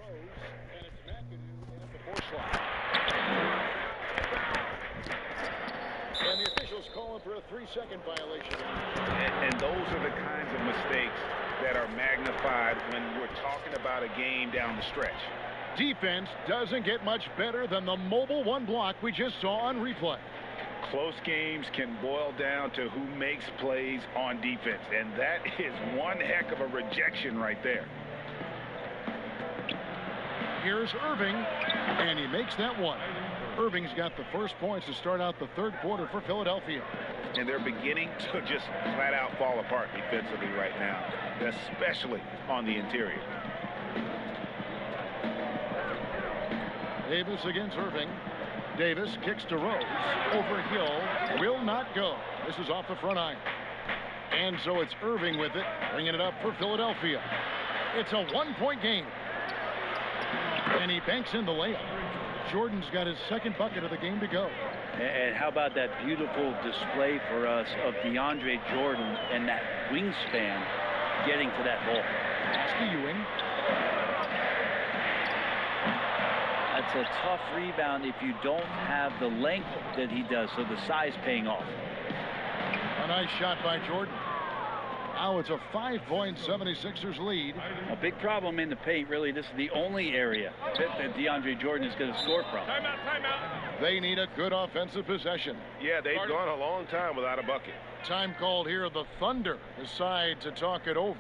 And the officials calling for a 3-second violation. And those are the kinds of mistakes that are magnified when we're talking about a game down the stretch. Defense doesn't get much better than the mobile one block we just saw on replay. Close games can boil down to who makes plays on defense, and that is one heck of a rejection right there. Here's Irving, and he makes that one. Irving's got the first points to start out the third quarter for Philadelphia. And they're beginning to just flat out fall apart defensively right now, especially on the interior. Davis against Irving. Davis kicks to Rose. Over Hill. Will not go. This is off the front iron. And so it's Irving with it, bringing it up for Philadelphia. It's a one-point game. And he banks in the layup. Jordan's got his second bucket of the game to go. And how about that beautiful display for us of DeAndre Jordan and that wingspan getting to that hole. Pass to Ewing. That's a tough rebound if you don't have the length that he does, so the size paying off. A nice shot by Jordan. Now it's a 5-point 76ers lead. A big problem in the paint, really. This is the only area that DeAndre Jordan is going to score from. Timeout. They need a good offensive possession. Yeah, they've gone a long time without a bucket. Time called here. The Thunder decide to talk it over.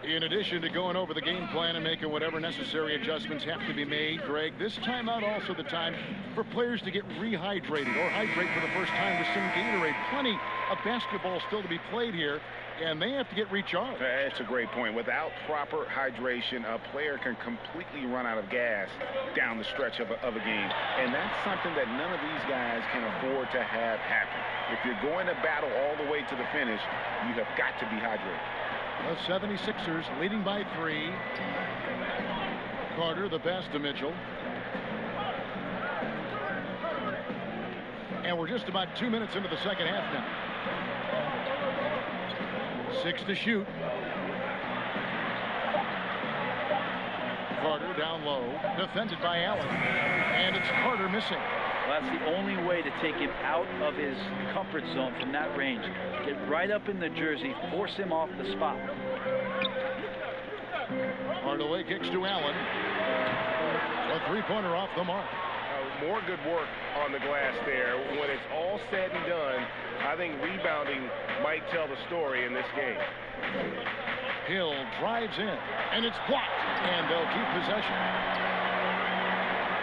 In addition to going over the game plan and making whatever necessary adjustments have to be made, Greg, this timeout also the time for players to get rehydrated or hydrate for the first time with some Gatorade. Plenty of basketball still to be played here, and they have to get recharged. That's a great point. Without proper hydration, a player can completely run out of gas down the stretch of a game. And that's something that none of these guys can afford to have happen. If you're going to battle all the way to the finish, you have got to be hydrated. The 76ers leading by 3. Carter, the pass to Mitchell. And we're just about 2 minutes into the second half now. 6 to shoot. Carter down low, defended by Allen. And it's Carter missing. Well, that's the only way to take him out of his comfort zone from that range. Get right up in the jersey, force him off the spot. Hardaway kicks to Allen. A three-pointer off the mark. More good work on the glass there. When it's all said and done, I think rebounding might tell the story in this game. Hill drives in, and it's blocked, and they'll keep possession.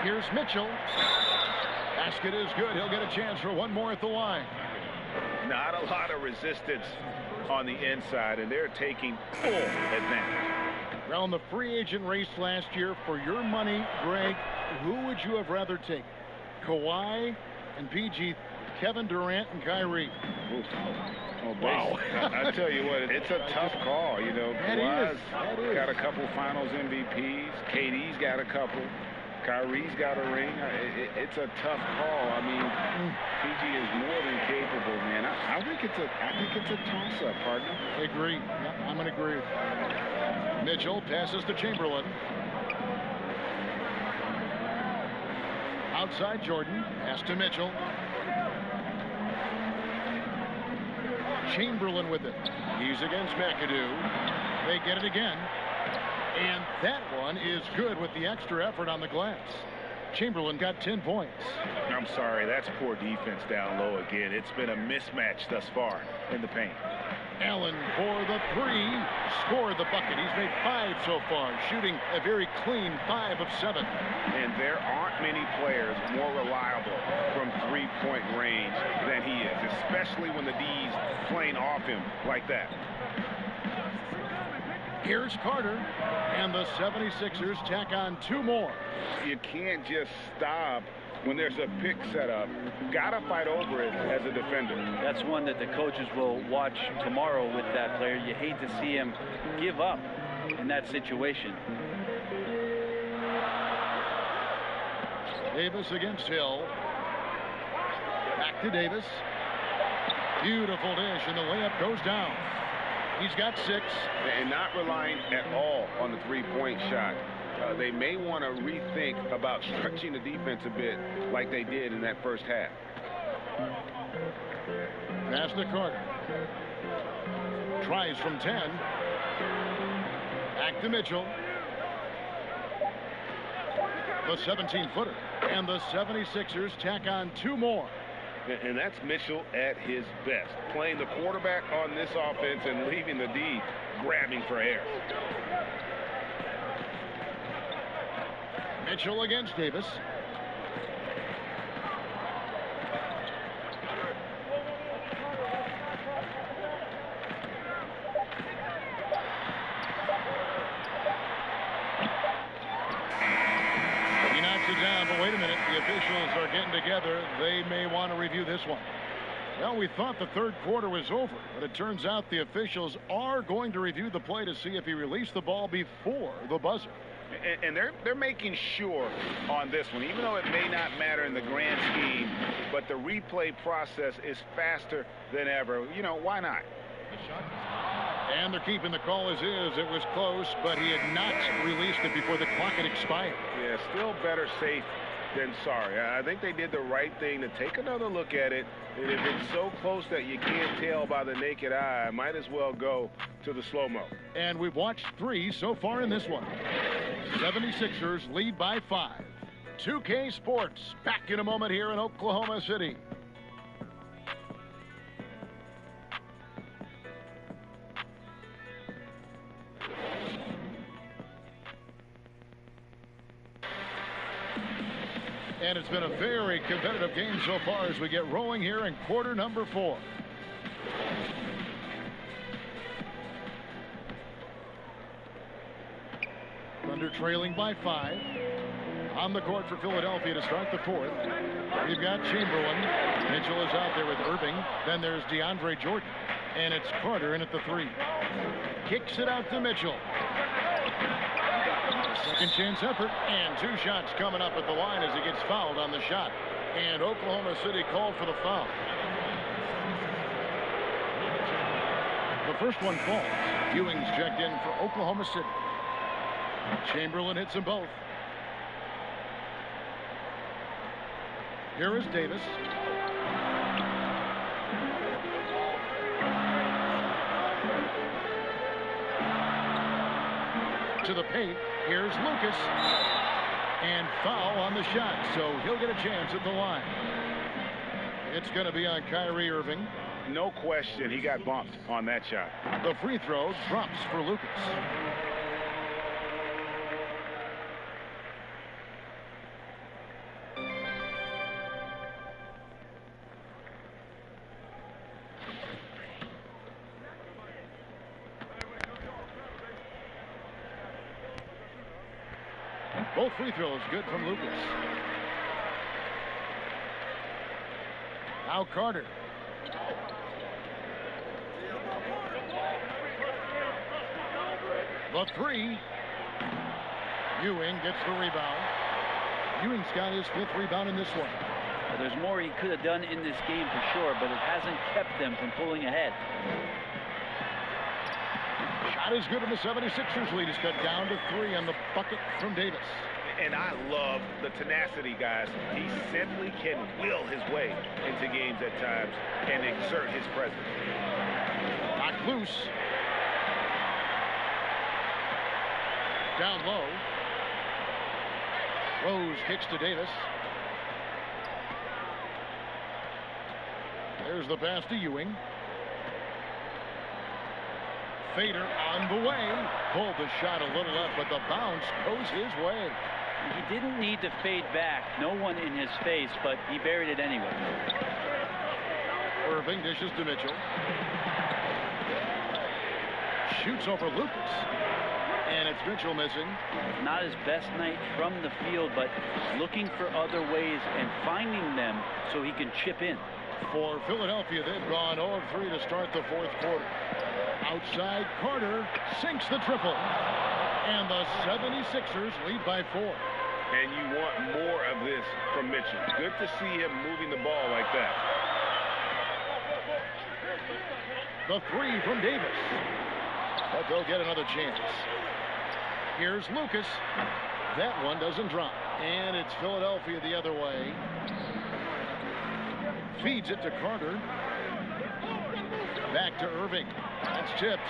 Here's Mitchell. Basket is good. He'll get a chance for one more at the line. Not a lot of resistance on the inside, and they're taking full advantage. Around the free agent race last year, for your money, Greg, who would you have rather take? Kawhi and PG, Kevin Durant and Kyrie. Oh, wow. I tell you what, it's a tough call. You know, Kawhi's got a couple finals MVPs. KD's got a couple. Kyrie's got a ring. It's a tough call. I mean, PG is more than capable, man. I think it's a toss-up, partner. I agree. Yeah, I'm going to agree. Mitchell passes to Chamberlain. Outside Jordan. Pass to Mitchell. Chamberlain with it. He's against McAdoo. They get it again. And that one is good with the extra effort on the glass. Chamberlain got 10 points. I'm sorry, that's poor defense down low again. It's been a mismatch thus far in the paint. Allen for the 3, scored the bucket. He's made 5 so far, shooting a very clean 5 of 7. And there aren't many players more reliable from three-point range than he is, especially when the D's playing off him like that. Here's Carter, and the 76ers tack on 2 more. You can't just stop when there's a pick set up. Gotta fight over it as a defender. That's one that the coaches will watch tomorrow with that player. You hate to see him give up in that situation. Davis against Hill. Back to Davis. Beautiful dish, and the layup goes down. He's got 6. And not relying at all on the three-point shot. they may want to rethink about stretching the defense a bit like they did in that first half. Pass to Carter. Tries from 10. Back to Mitchell. The 17-footer. And the 76ers tack on 2 more. And that's Mitchell at his best. Playing the quarterback on this offense and leaving the D grabbing for air. Mitchell against Davis. He knocks it down, but wait a minute. The officials are getting together. They may want to review this one. Well, we thought the third quarter was over, but it turns out the officials are going to review the play to see if he released the ball before the buzzer. And they're making sure on this one, even though it may not matter in the grand scheme, but the replay process is faster than ever. You know, why not? And they're keeping the call as is. It was close, but he had not released it before the clock had expired. Yeah, still better safe than sorry. I think they did the right thing to take another look at it. And if it's so close that you can't tell by the naked eye, I might as well go to the slow-mo. And we've watched 3 so far in this one. 76ers lead by 5. 2K Sports back in a moment here in Oklahoma City. And it's been a very competitive game so far as we get rolling here in quarter number 4. Thunder trailing by 5. On the court for Philadelphia to start the 4th. We've got Chamberlain. Mitchell is out there with Irving. Then there's DeAndre Jordan. And it's Carter in at the 3. Kicks it out to Mitchell. Second chance effort, and 2 shots coming up at the line as he gets fouled on the shot. And Oklahoma City called for the foul. The first one falls. Ewing's checked in for Oklahoma City. Chamberlain hits them both. Here is Davis. To the paint. Here's Lucas. And foul on the shot, so he'll get a chance at the line. It's going to be on Kyrie Irving. No question, he got bumped on that shot. The free throw drops for Lucas. Both free throws good from Lucas. Now Carter. The 3. Ewing gets the rebound. Ewing's got his 5th rebound in this one. Well, there's more he could have done in this game for sure, but it hasn't kept them from pulling ahead. Shot is good, and the 76ers lead is cut down to 3 on the bucket from Davis. And I love the tenacity, guys. He simply can will his way into games at times and exert his presence. Knocked loose. Down low. Rose kicks to Davis. There's the pass to Ewing. Fader on the way. Pulled the shot a little left, but the bounce goes his way. He didn't need to fade back. No one in his face, but he buried it anyway. Irving dishes to Mitchell. Shoots over Lucas. And it's Mitchell missing. Not his best night from the field, but looking for other ways and finding them so he can chip in. For Philadelphia, they've gone 0 of 3 to start the 4th quarter. Outside, Carter sinks the triple. And the 76ers lead by 4. And you want more of this from Mitchell. Good to see him moving the ball like that. The 3 from Davis. But they'll get another chance. Here's Lucas. That one doesn't drop. And it's Philadelphia the other way. Feeds it to Carter. Back to Irving. That's tipped.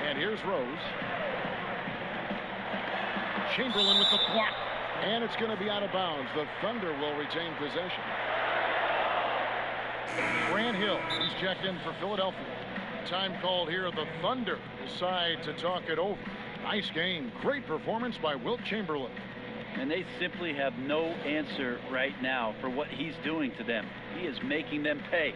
And here's Rose. Chamberlain with the block. And it's going to be out of bounds. The Thunder will retain possession. Grant Hill, he's checked in for Philadelphia. Time called here. The Thunder decide to talk it over. Nice game. Great performance by Wilt Chamberlain. And they simply have no answer right now for what he's doing to them. He is making them pay.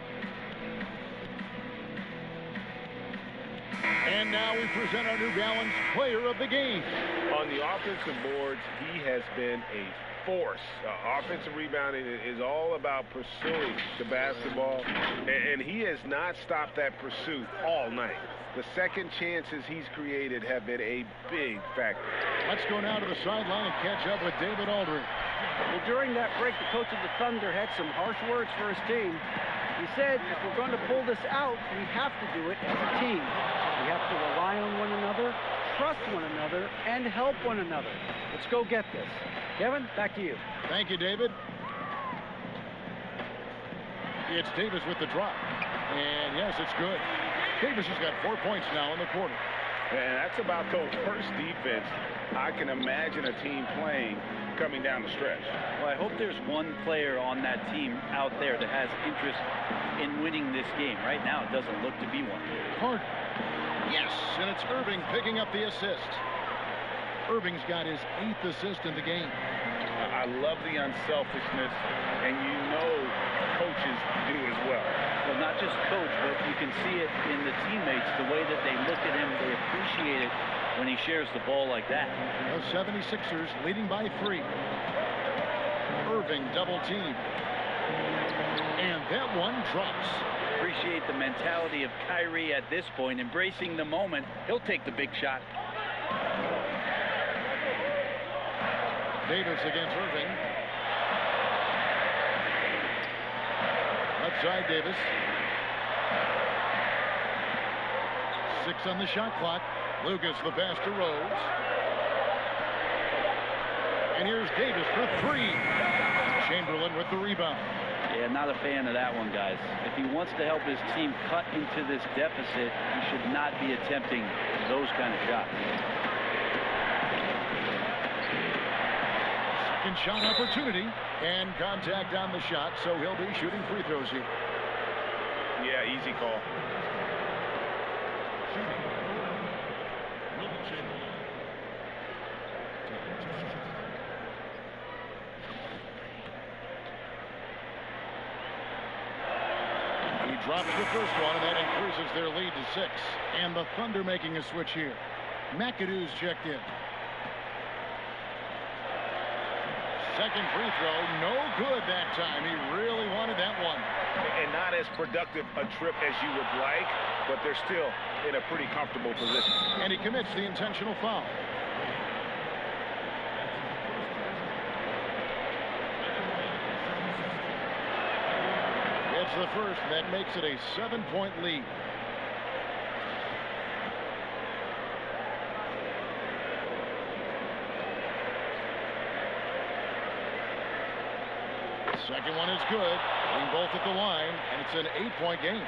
And now we present our New Balance player of the game. On the offensive boards, he has been a force. Offensive rebounding is all about pursuing the basketball, and he has not stopped that pursuit all night. The second chances he's created have been a big factor. Let's go now to the sideline and catch up with David Aldridge. Well, during that break, the coach of the Thunder had some harsh words for his team. He said, if we're going to pull this out, we have to do it as a team. We have to rely on one another, trust one another, and help one another. Let's go get this. Kevin, back to you. Thank you, David. It's Davis with the drop. And yes, it's good. Davis has got 4 points now in the quarter. And that's about the worst defense I can imagine a team playing coming down the stretch. Well, I hope there's one player on that team out there that has interest in winning this game. Right now, it doesn't look to be one. Hard. Yes, and it's Irving picking up the assist. Irving's got his 8th assist in the game. I love the unselfishness, and you know coaches do as well. Well, not just coach, but you can see it in the teammates, the way that they look at him. They appreciate it when he shares the ball like that. The 76ers leading by 3. Irving double team. And that one drops. Appreciate the mentality of Kyrie at this point, embracing the moment. He'll take the big shot. Davis against Irving. Left side, Davis. 6 on the shot clock. Lucas the pass to Rose. And here's Davis for 3. Chamberlain with the rebound. Yeah, not a fan of that one, guys. If he wants to help his team cut into this deficit, he should not be attempting those kind of shots. Second shot opportunity and contact on the shot, so he'll be shooting free throws here. Yeah, easy call. He drops the first one, and that increases their lead to 6. And the Thunder making a switch here. McAdoo's checked in. Second free throw, no good that time. He really wanted that one. And not as productive a trip as you would like, but they're still in a pretty comfortable position. And he commits the intentional foul. It's the first, and that makes it a 7-point lead. Second one is good. Being both at the line, and it's an 8-point game.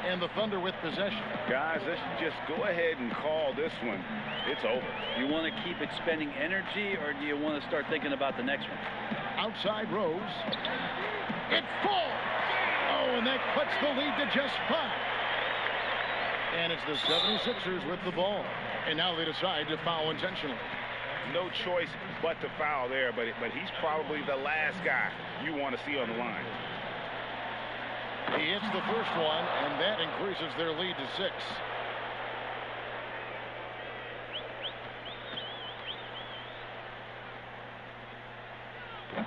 And the Thunder with possession. Guys, let's just go ahead and call this one. It's over. You want to keep expending energy, or do you want to start thinking about the next one? Outside Rose. It falls. Oh, and that cuts the lead to just 5. And it's the 76ers with the ball. And now they decide to foul intentionally. No choice but to foul there, but he's probably the last guy you want to see on the line. He hits the first one, and that increases their lead to 6.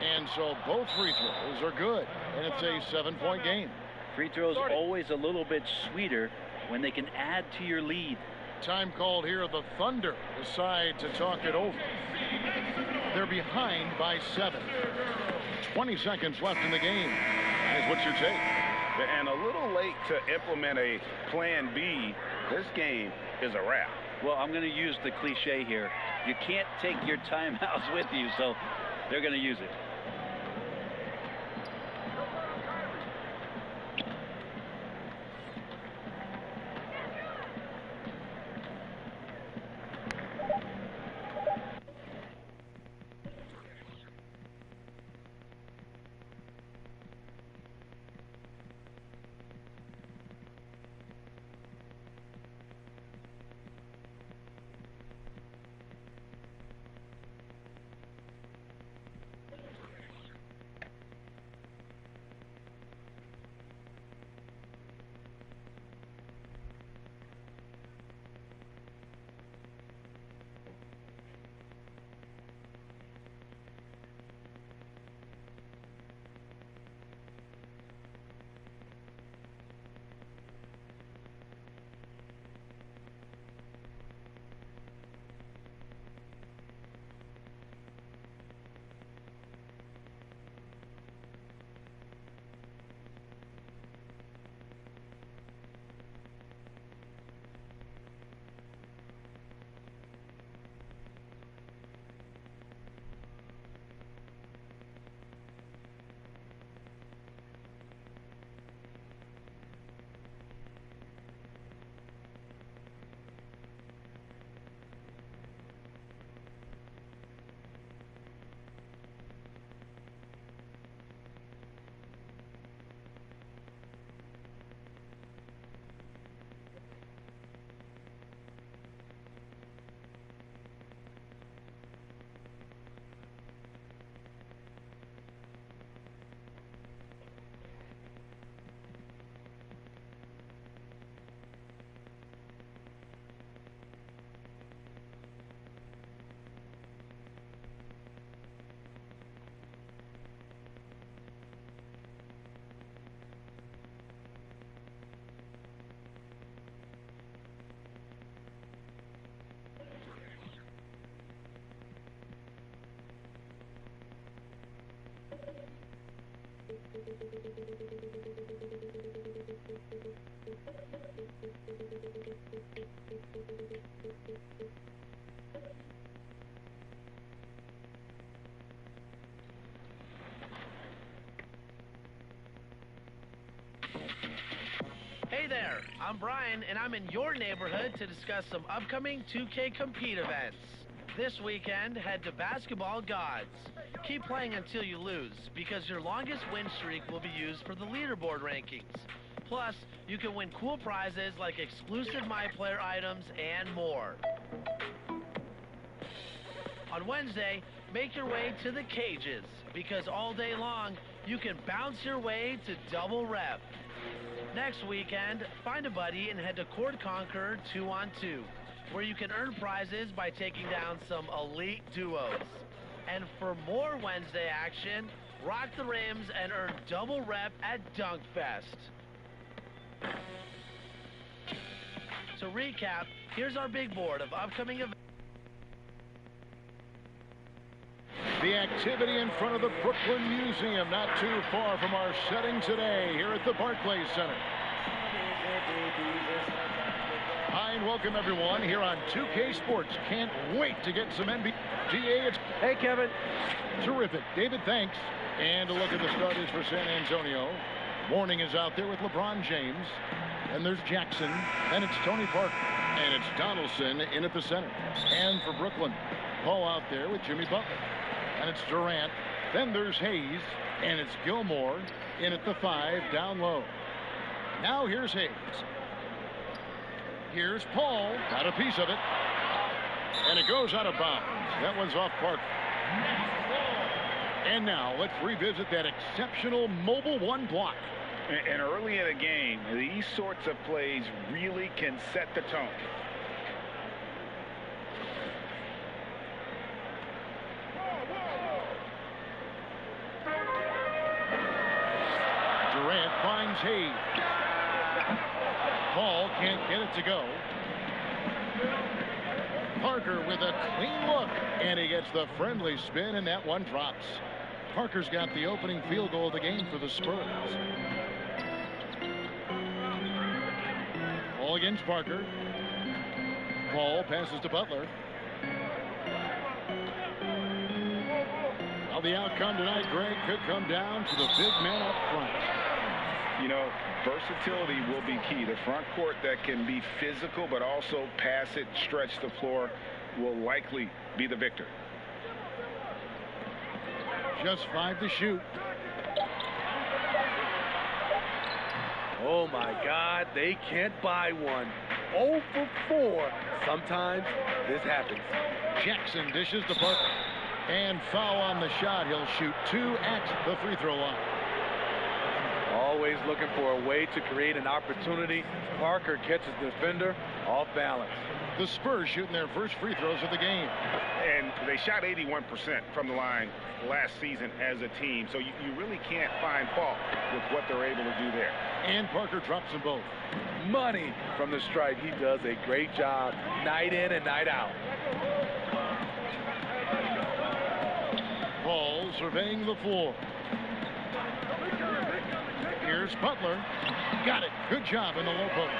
And so both free throws are good, and it's a 7-point game. Free throws always a little bit sweeter when they can add to your lead. Time called here. The Thunder decide to talk it over. They're behind by 7. 20 seconds left in the game. Guys, what's your take? And a little late to implement a plan B. This game is a wrap. Well, I'm going to use the cliche here. You can't take your timeouts with you, so they're going to use it. Hey there, I'm Brian, and I'm in your neighborhood to discuss some upcoming 2K Compete events. This weekend, head to Basketball Gods. Keep playing until you lose, because your longest win streak will be used for the leaderboard rankings. Plus, you can win cool prizes like exclusive MyPlayer items and more. On Wednesday, make your way to the cages, because all day long, you can bounce your way to double rep. Next weekend, find a buddy and head to Court Conqueror 2-on-2, where you can earn prizes by taking down some elite duos. And for more Wednesday action, rock the rims and earn double rep at Dunk Fest. To recap, here's our big board of upcoming events. The activity in front of the Brooklyn Museum, not too far from our setting today here at the Barclays Center. Hi and welcome everyone here on 2K Sports. Can't wait to get some NBA. Hey, Kevin. Terrific. David, thanks. And a look at the starters for San Antonio. Mourning is out there with LeBron James. And there's Jackson. And it's Tony Parker. And it's Donaldson in at the center. And for Brooklyn, Paul out there with Jimmy Butler. And it's Durant. Then there's Hayes. And it's Gilmore in at the 5 down low. Now here's Hayes. Here's Paul. Got a piece of it. And it goes out of bounds. That one's off Parker. And now let's revisit that exceptional mobile one block. And early in a game, these sorts of plays really can set the tone. Durant finds Hayes. Paul can't get it to go. Parker with a clean look, and he gets the friendly spin, and that one drops. Parker's got the opening field goal of the game for the Spurs. Ball against Parker. Paul passes to Butler. Well, the outcome tonight, Greg, could come down to the big men up front. You know, versatility will be key. The front court that can be physical but also pass it, stretch the floor will likely be the victor. Just 5 to shoot. Oh my God, they can't buy one. 0 for 4. Sometimes this happens. Jackson dishes to Parker. And foul on the shot. He'll shoot 2 at the free throw line. Always looking for a way to create an opportunity. Parker catches the defender off balance. The Spurs shooting their first free throws of the game. And they shot 81% from the line last season as a team. So you really can't find fault with what they're able to do there. And Parker drops them both. Money from the stripe. He does a great job night in and night out. Paul surveying the floor. Here's Butler. Got it. Good job in the low post.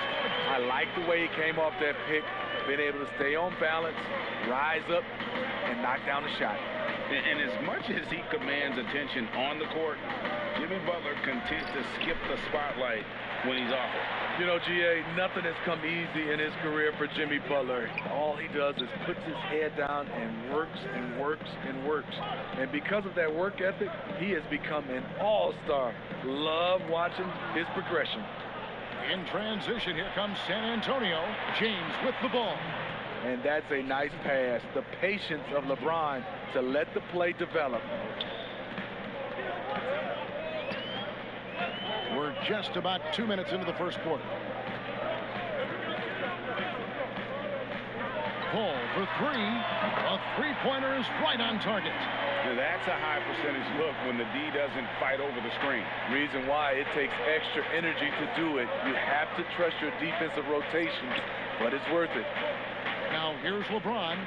I like the way he came off that pick. Been able to stay on balance, rise up, and knock down the shot. And as much as he commands attention on the court, Jimmy Butler continues to skip the spotlight when he's off it. You know, GA, nothing has come easy in his career for Jimmy Butler. All he does is puts his head down and works and works and works. And because of that work ethic, he has become an all-star. Love watching his progression. In transition, here comes San Antonio. James with the ball. And that's a nice pass. The patience of LeBron to let the play develop. We're just about 2 minutes into the first quarter. Paul for 3. A three-pointer is right on target. Now that's a high percentage look when the D doesn't fight over the screen. Reason why it takes extra energy to do it. You have to trust your defensive rotations, but it's worth it. Now here's LeBron.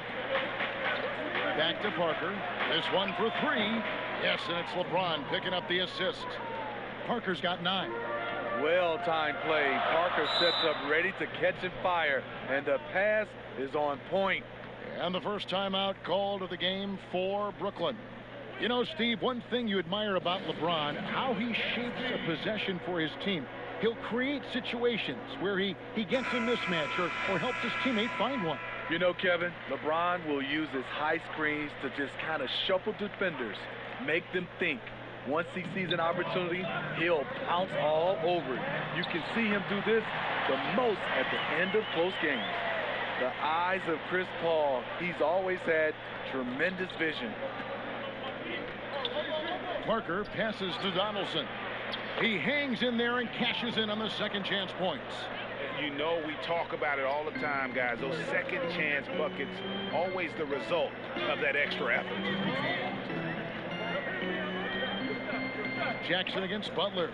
Back to Parker. This one for 3. Yes, and it's LeBron picking up the assist. Parker's got 9. Well-timed play. Parker sets up ready to catch and fire, and the pass is on point. And the first timeout called of the game for Brooklyn. You know, Steve, one thing you admire about LeBron, how he shapes a possession for his team. He'll create situations where he gets a mismatch or helps his teammate find one. You know, Kevin, LeBron will use his high screens to just kind of shuffle defenders, make them think. Once he sees an opportunity, he'll pounce all over it. You can see him do this the most at the end of close games. The eyes of Chris Paul, he's always had tremendous vision. Parker passes to Donaldson. He hangs in there and cashes in on the second chance points. You know, we talk about it all the time, guys. Those second chance buckets, always the result of that extra effort. Jackson against Butler.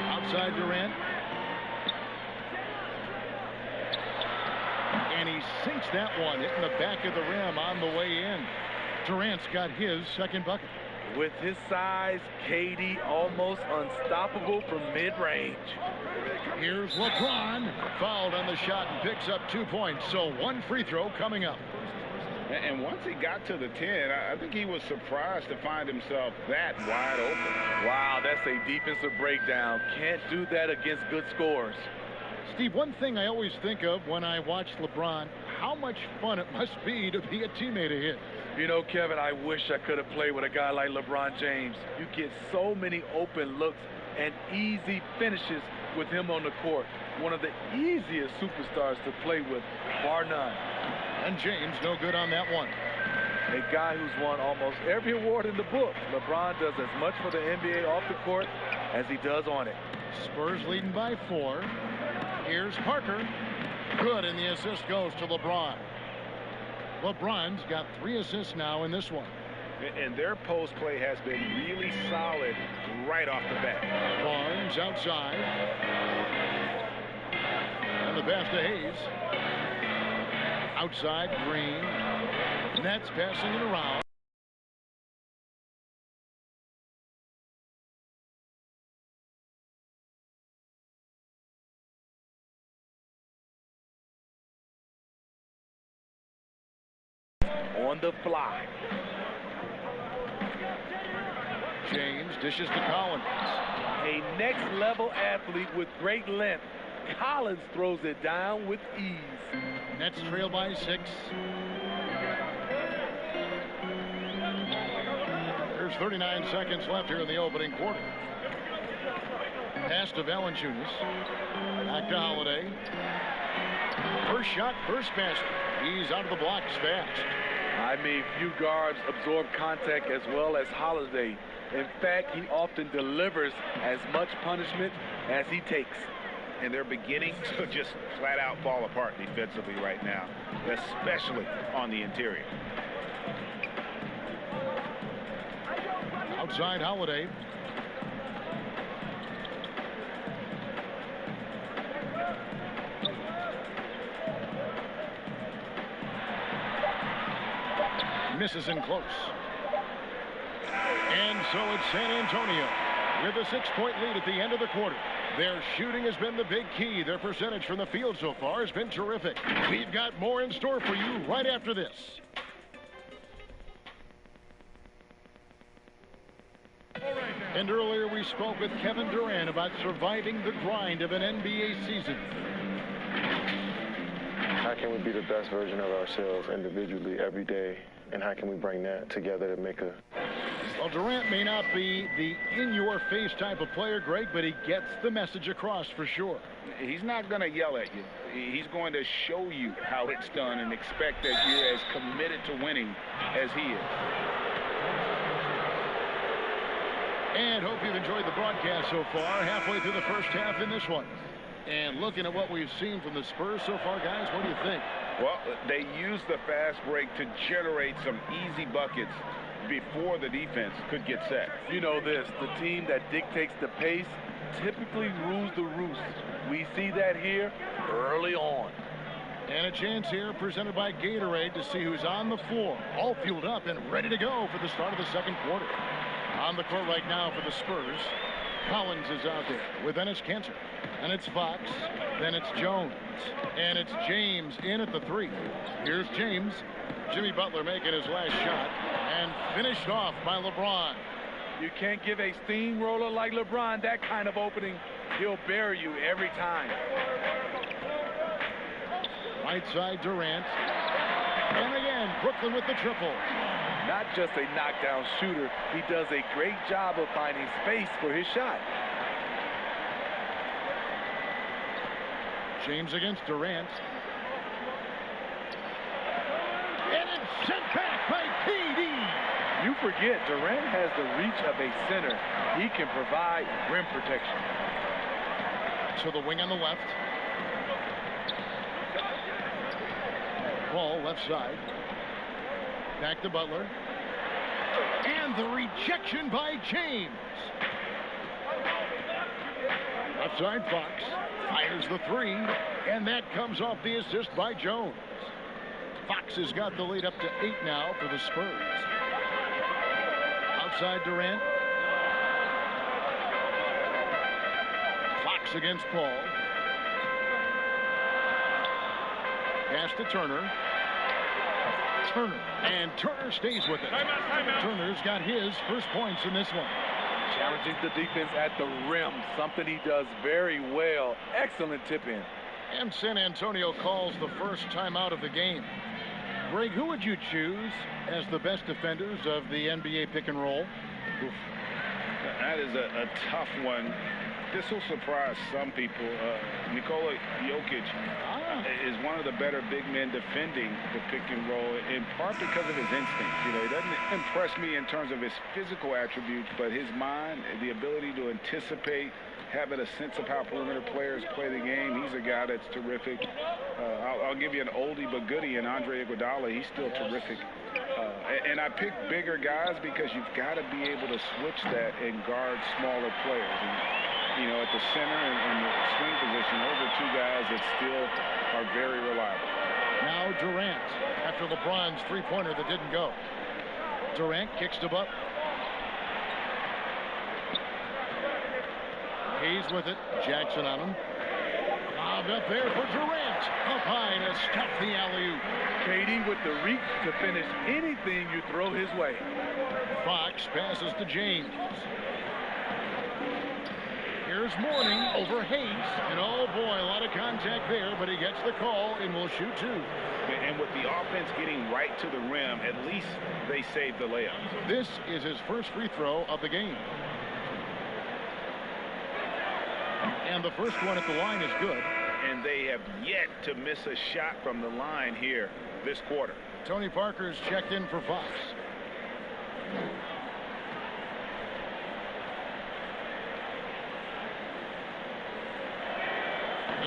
Outside Durant. And he sinks that one, hitting the back of the rim on the way in. Durant's got his second bucket. With his size, KD almost unstoppable from mid-range. Here's LeBron. Fouled on the shot and picks up 2 points. So 1 free throw coming up. And once he got to the 10, I think he was surprised to find himself that wide open. Wow, that's a defensive breakdown. Can't do that against good scores. Steve, one thing I always think of when I watch LeBron, how much fun it must be to be a teammate of his. You know, Kevin, I wish I could have played with a guy like LeBron James. You get so many open looks and easy finishes with him on the court. One of the easiest superstars to play with, bar none. And James no good on that one. A guy who's won almost every award in the book. LeBron does as much for the NBA off the court as he does on it. Spurs leading by 4. Here's Parker. Good, and the assist goes to LeBron. LeBron's got 3 assists now in this one. And their post play has been really solid right off the bat. Barnes outside. And the pass to Hayes. Outside, Green. Nets passing it around. on the fly. James dishes to Collins. A next-level athlete with great length. Collins throws it down with ease. Nets trail by 6. There's 39 seconds left here in the opening quarter. Pass to Valanciunas. Back to Holiday. First shot, first basket. He's out of the blocks fast. I mean, few guards absorb contact as well as Holiday. In fact, he often delivers as much punishment as he takes. And they're beginning to just flat out fall apart defensively right now, especially on the interior. Outside Holiday. Misses in close. And so it's San Antonio with a 6-point lead at the end of the quarter. Their shooting has been the big key. Their percentage from the field so far has been terrific. We've got more in store for you right after this. And earlier we spoke with Kevin Durant about surviving the grind of an NBA season. How can we be the best version of ourselves individually every day? And how can we bring that together to make a... Well, Durant may not be the in-your-face type of player, Greg, but he gets the message across for sure. He's not going to yell at you. He's going to show you how it's done and expect that you're as committed to winning as he is. And hope you've enjoyed the broadcast so far. Halfway through the first half in this one. And looking at what we've seen from the Spurs so far, guys, what do you think? Well, they used the fast break to generate some easy buckets before the defense could get set. You know this, the team that dictates the pace typically rules the roost. We see that here early on. And a chance here presented by Gatorade to see who's on the floor, all fueled up and ready to go for the start of the second quarter. On the court right now for the Spurs, Collins is out there with Enes Kanter. And it's Fox, then it's Jones, and it's James in at the 3. Here's James. Jimmy Butler making his last shot, and finished off by LeBron. You can't give a steamroller like LeBron that kind of opening. He'll bury you every time. Right side Durant. And again, Brooklyn with the triple. Not just a knockdown shooter, he does a great job of finding space for his shot. James against Durant. And it's sent back by KD. You forget, Durant has the reach of a center. He can provide rim protection. To the wing on the left. Ball left side. Back to Butler. And the rejection by James. Left side Fox. Fires the 3. And that comes off the assist by Jones. Fox has got the lead up to 8 now for the Spurs. Outside Durant. Fox against Paul. Pass to Turner. And Turner stays with it. Timeout. Turner's got his first points in this one. Challenging the defense at the rim, something he does very well. Excellent tip in. And San Antonio calls the first timeout of the game. Greg, who would you choose as the best defenders of the NBA pick and roll? Oof. That is a tough one. This will surprise some people. Nikola Jokic is one of the better big men defending the pick and roll, in part because of his instincts. You know, he doesn't impress me in terms of his physical attributes, but his mind, the ability to anticipate, having a sense of how perimeter players play the game. He's a guy that's terrific. I'll give you an oldie but goodie in Andre Iguodala. He's still terrific. And I pick bigger guys because you've got to be able to switch that and guard smaller players. And, you know, at the center and the swing position, those are two guys that still are very reliable. Now Durant, after LeBron's three-pointer that didn't go. Durant kicks to Butler. Hayes with it. Jackson on him. Lobbed up there for Durant. Up high to stop the alley-oop. KD with the reach to finish anything you throw his way. Fox passes to James. Here's Mourning over Hayes. And oh boy, a lot of contact there, but he gets the call and will shoot two. And with the offense getting right to the rim, at least they saved the layup. This is his first free throw of the game. And the first one at the line is good. And they have yet to miss a shot from the line here this quarter. Tony Parker's checked in for Fox.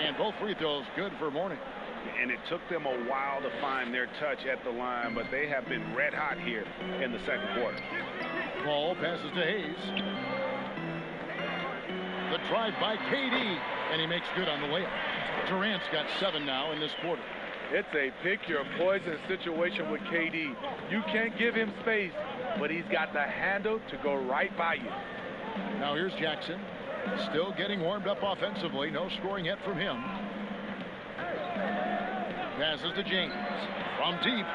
And both free throws good for Mourning. And it took them a while to find their touch at the line, but they have been red hot here in the second quarter. Ball passes to Hayes. The drive by KD, and he makes good on the layup. Durant's got 7 now in this quarter. It's a pick your poison situation with KD. You can't give him space, but he's got the handle to go right by you. Now here's Jackson. Still getting warmed up offensively. No scoring yet from him. Passes to James. From deep.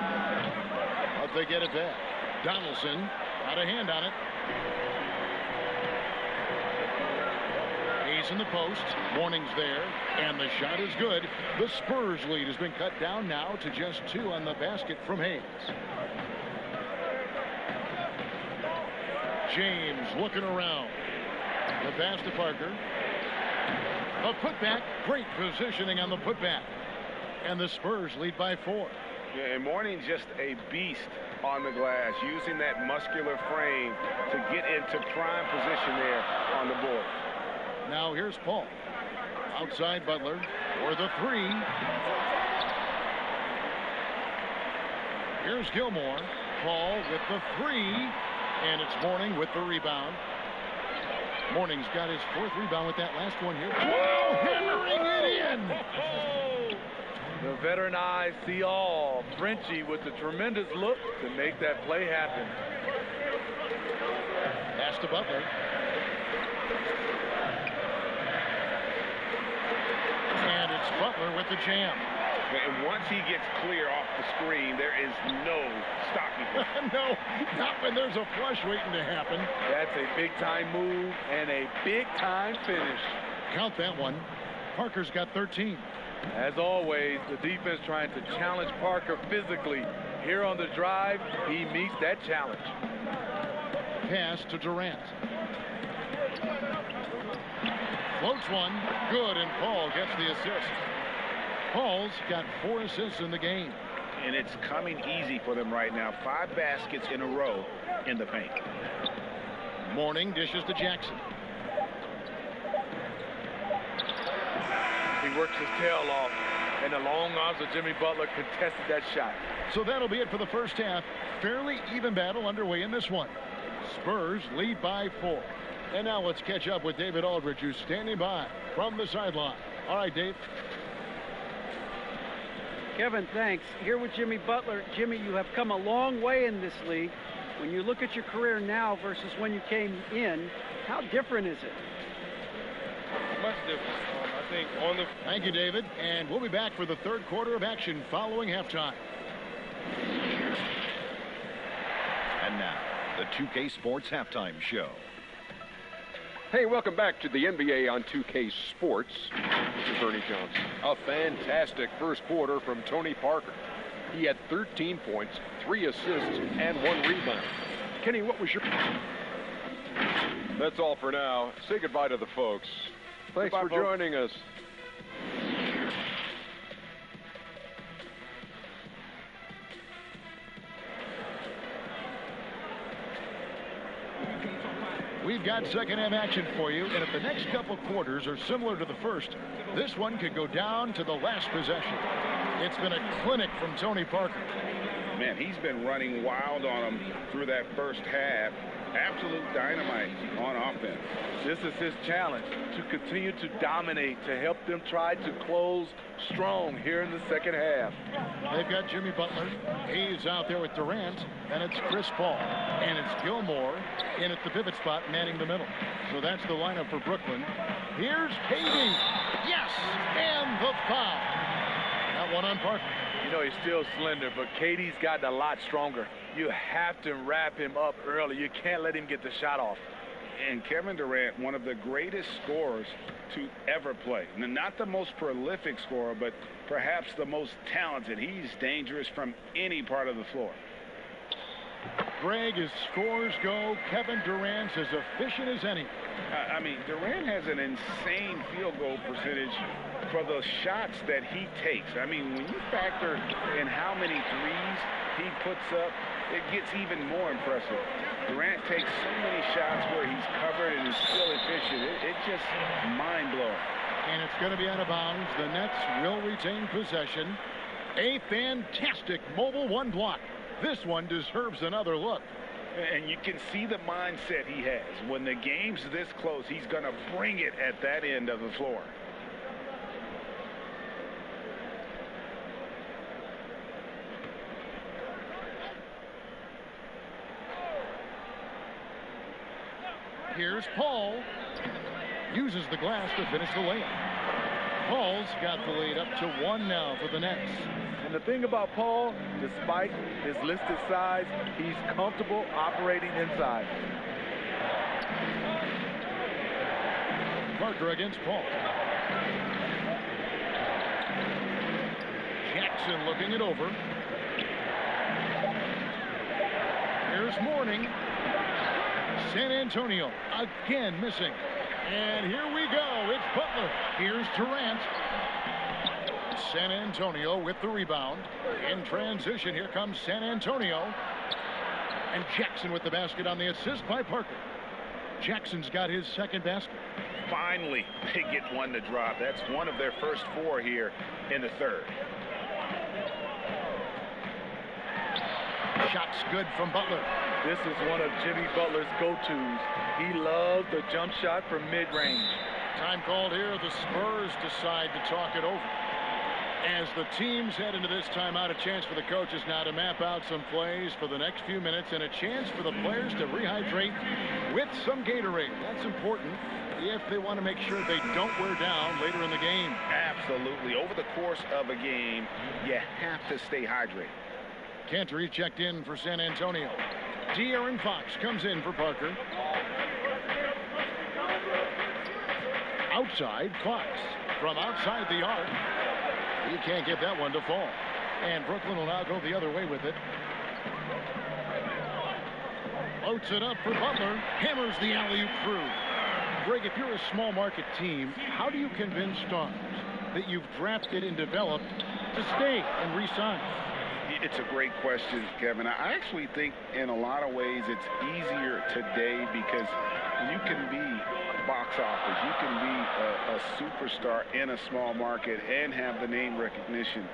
But they get it back. Donaldson got a hand on it. Hayes in the post. Mourning's there. And the shot is good. The Spurs lead has been cut down now to just 2 on the basket from Hayes. James looking around. The pass to Parker. The putback. Great positioning on the putback. And the Spurs lead by 4. Yeah, and Mourning's just a beast on the glass, using that muscular frame to get into prime position there on the board. Now here's Paul. Outside Butler for the 3. Here's Gilmore. Paul with the 3. And it's Mourning with the rebound. Mourning's got his 4th rebound with that last one here. Whoa! Hammering it in! The veteran eyes see all. Frenchie with the tremendous look to make that play happen. Pass to Butler. And it's Butler with the jam. And once he gets clear off the screen, there is no stopping him. No, not when there's a flush waiting to happen. That's a big-time move and a big-time finish. Count that one. Parker's got 13. As always, the defense trying to challenge Parker physically. Here on the drive, he meets that challenge. Pass to Durant. Floats one. Good, and Paul gets the assist. Paul's got 4 assists in the game. And it's coming easy for them right now. 5 baskets in a row in the paint. Mourning dishes to Jackson. He works his tail off, and the long arms of Jimmy Butler contested that shot. So that'll be it for the first half. Fairly even battle underway in this one. Spurs lead by 4. And now let's catch up with David Aldridge, who's standing by from the sideline. All right, Dave. Kevin, thanks. Here with Jimmy Butler. Jimmy, you have come a long way in this league. When you look at your career now versus when you came in, how different is it? Much different. I think on the... Thank you, David. And we'll be back for the third quarter of action following halftime. And now, the 2K Sports Halftime Show. Hey, welcome back to the NBA on 2K Sports. This is Ernie Johnson. A fantastic first quarter from Tony Parker. He had 13 points, 3 assists, and 1 rebound. Kenny, what was your... That's all for now. Say goodbye to the folks. Thanks for joining us. We've got second half action for you, and if the next couple quarters are similar to the first, this one could go down to the last possession. It's been a clinic from Tony Parker. Man, he's been running wild on them through that first half. Absolute dynamite on offense. This is his challenge, to continue to dominate, to help them try to close strong here in the second half. They've got Jimmy Butler. He's out there with Durant, and it's Chris Paul. And it's Gilmore in at the pivot spot, manning the middle. So that's the lineup for Brooklyn. Here's Katie. Yes, and the foul. That one on Parker. You know, he's still slender, but Katie's gotten a lot stronger. You have to wrap him up early. You can't let him get the shot off. And Kevin Durant, one of the greatest scorers to ever play. Not the most prolific scorer, but perhaps the most talented. He's dangerous from any part of the floor. Greg, as scores go, Kevin Durant's as efficient as any. I mean, Durant has an insane field goal percentage for the shots that he takes. I mean, when you factor in how many threes he puts up, it gets even more impressive. Durant takes so many shots where he's covered and is still efficient. It's just mind-blowing. And it's going to be out of bounds. The Nets will retain possession. A fantastic mobile one block. This one deserves another look. And you can see the mindset he has. When the game's this close, he's going to bring it at that end of the floor. Here's Paul. Uses the glass to finish the layup. Paul's got the lead up to 1 now for the Nets. And the thing about Paul, despite his listed size, he's comfortable operating inside. Parker against Paul. Jackson looking it over. Here's Mourning. San Antonio again missing. And here we go. It's Butler. Here's Durant. San Antonio with the rebound. In transition, here comes San Antonio. And Jackson with the basket on the assist by Parker. Jackson's got his second basket. Finally, they get one to drop. That's one of their first 4 here in the third. Shots good from Butler. This is one of Jimmy Butler's go-tos. He loves the jump shot from mid-range. Time called here. The Spurs decide to talk it over. As the teams head into this timeout, a chance for the coaches now to map out some plays for the next few minutes and a chance for the players to rehydrate with some Gatorade. That's important if they want to make sure they don't wear down later in the game. Absolutely. Over the course of a game, you have to stay hydrated. Cantor checked in for San Antonio. De'Aaron Fox comes in for Parker. Outside, Fox from outside the arc. He can't get that one to fall. And Brooklyn will now go the other way with it. Floats it up for Butler. Hammers the alley-oop through. Greg, if you're a small market team, how do you convince stars that you've drafted and developed to stay and re-sign? It's a great question, Kevin. I actually think in a lot of ways it's easier today because you can be box office. You can be a superstar in a small market and have the name recognition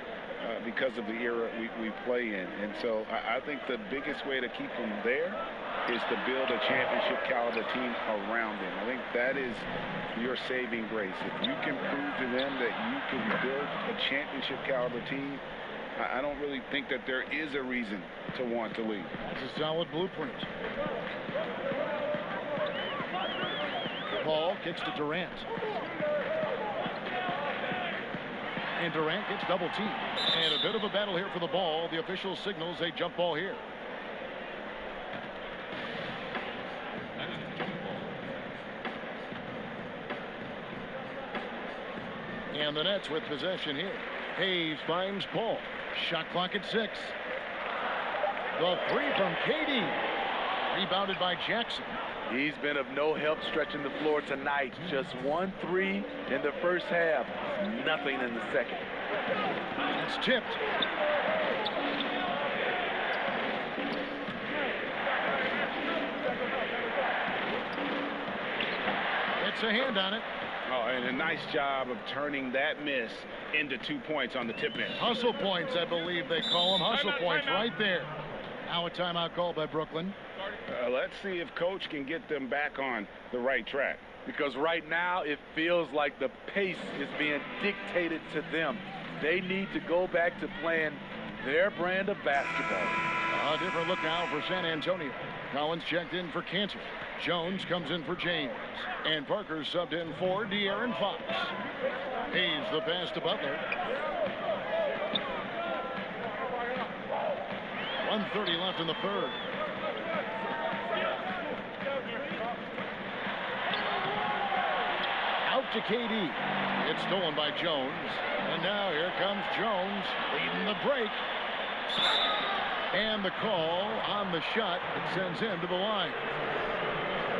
because of the era we play in. And so I think the biggest way to keep them there is to build a championship caliber team around them. I think that is your saving grace. If you can prove to them that you can build a championship caliber team, I don't really think that there is a reason to want to leave. That's a solid blueprint. Paul kicks to Durant. And Durant gets double teamed. And a bit of a battle here for the ball. The official signals a jump ball here. And the Nets with possession here. Hayes finds Paul. Shot clock at 6. The three from Katie. Rebounded by Jackson. He's been of no help stretching the floor tonight. Just 1 3 in the first half. Nothing in the second. It's tipped. It's a hand on it. Oh, and a nice job of turning that miss into 2 points on the tip-in. Hustle points, I believe they call them. Hustle points right there. Now a timeout called by Brooklyn. Let's see if Coach can get them back on the right track. Because right now it feels like the pace is being dictated to them. They need to go back to playing their brand of basketball. A different look now for San Antonio. Collins checked in for Cantor. Jones comes in for James. And Parker subbed in for De'Aaron Fox. Hayes the pass to Butler. 1:30 left in the third. Out to KD. It's stolen by Jones. And now here comes Jones leading the break. And the call on the shot that sends him to the line.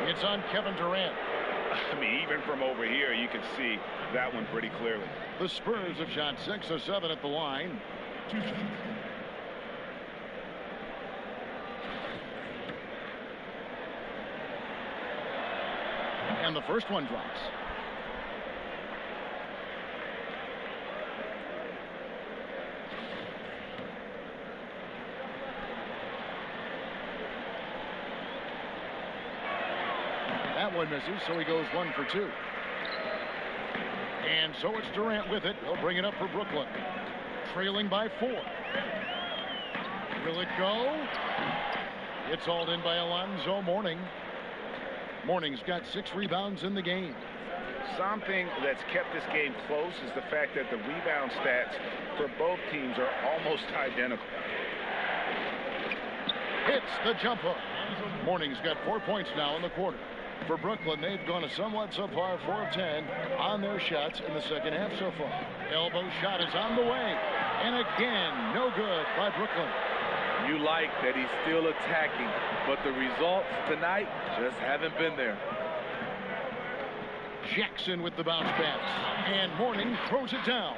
It's on Kevin Durant. I mean, even from over here, you can see that one pretty clearly. The Spurs have shot 6 of 7 at the line. And the first one drops. That one misses, so he goes 1 for 2. And so it's Durant with it. He'll bring it up for Brooklyn. Trailing by 4. Will it go? It's hauled in by Alonzo Mourning. Mourning's got 6 rebounds in the game. Something that's kept this game close is the fact that the rebound stats for both teams are almost identical. Hits the jumper. Mourning's got 4 points now in the quarter. For Brooklyn, they've gone a somewhat subpar 4 of 10 on their shots in the second half so far. Elbow shot is on the way. And again, no good by Brooklyn. You like that he's still attacking, but the results tonight just haven't been there. Jackson with the bounce pass. And Mourning throws it down.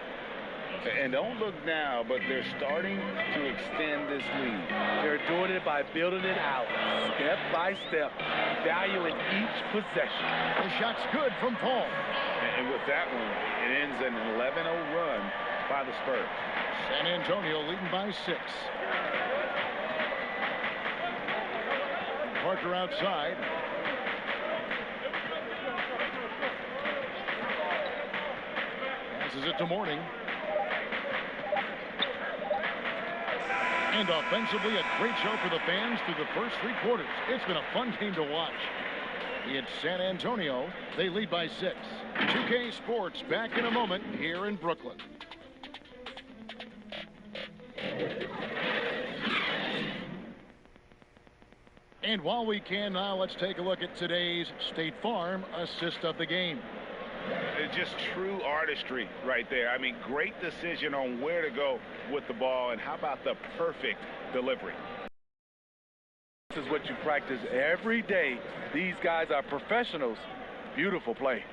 And don't look now, but they're starting to extend this lead. They're doing it by building it out, step by step, valuing each possession. The shot's good from Paul. And with that one, it ends an 11-0 run by the Spurs. San Antonio leading by 6. Parker outside. Passes it to Mourning. And offensively, a great show for the fans through the first 3 quarters. It's been a fun game to watch. It's San Antonio. They lead by 6. 2K Sports back in a moment here in Brooklyn. And while we can now, let's take a look at today's State Farm assist of the game. It's just true artistry right there. I mean, great decision on where to go with the ball, and how about the perfect delivery. This is what you practice every day. These guys are professionals. Beautiful play.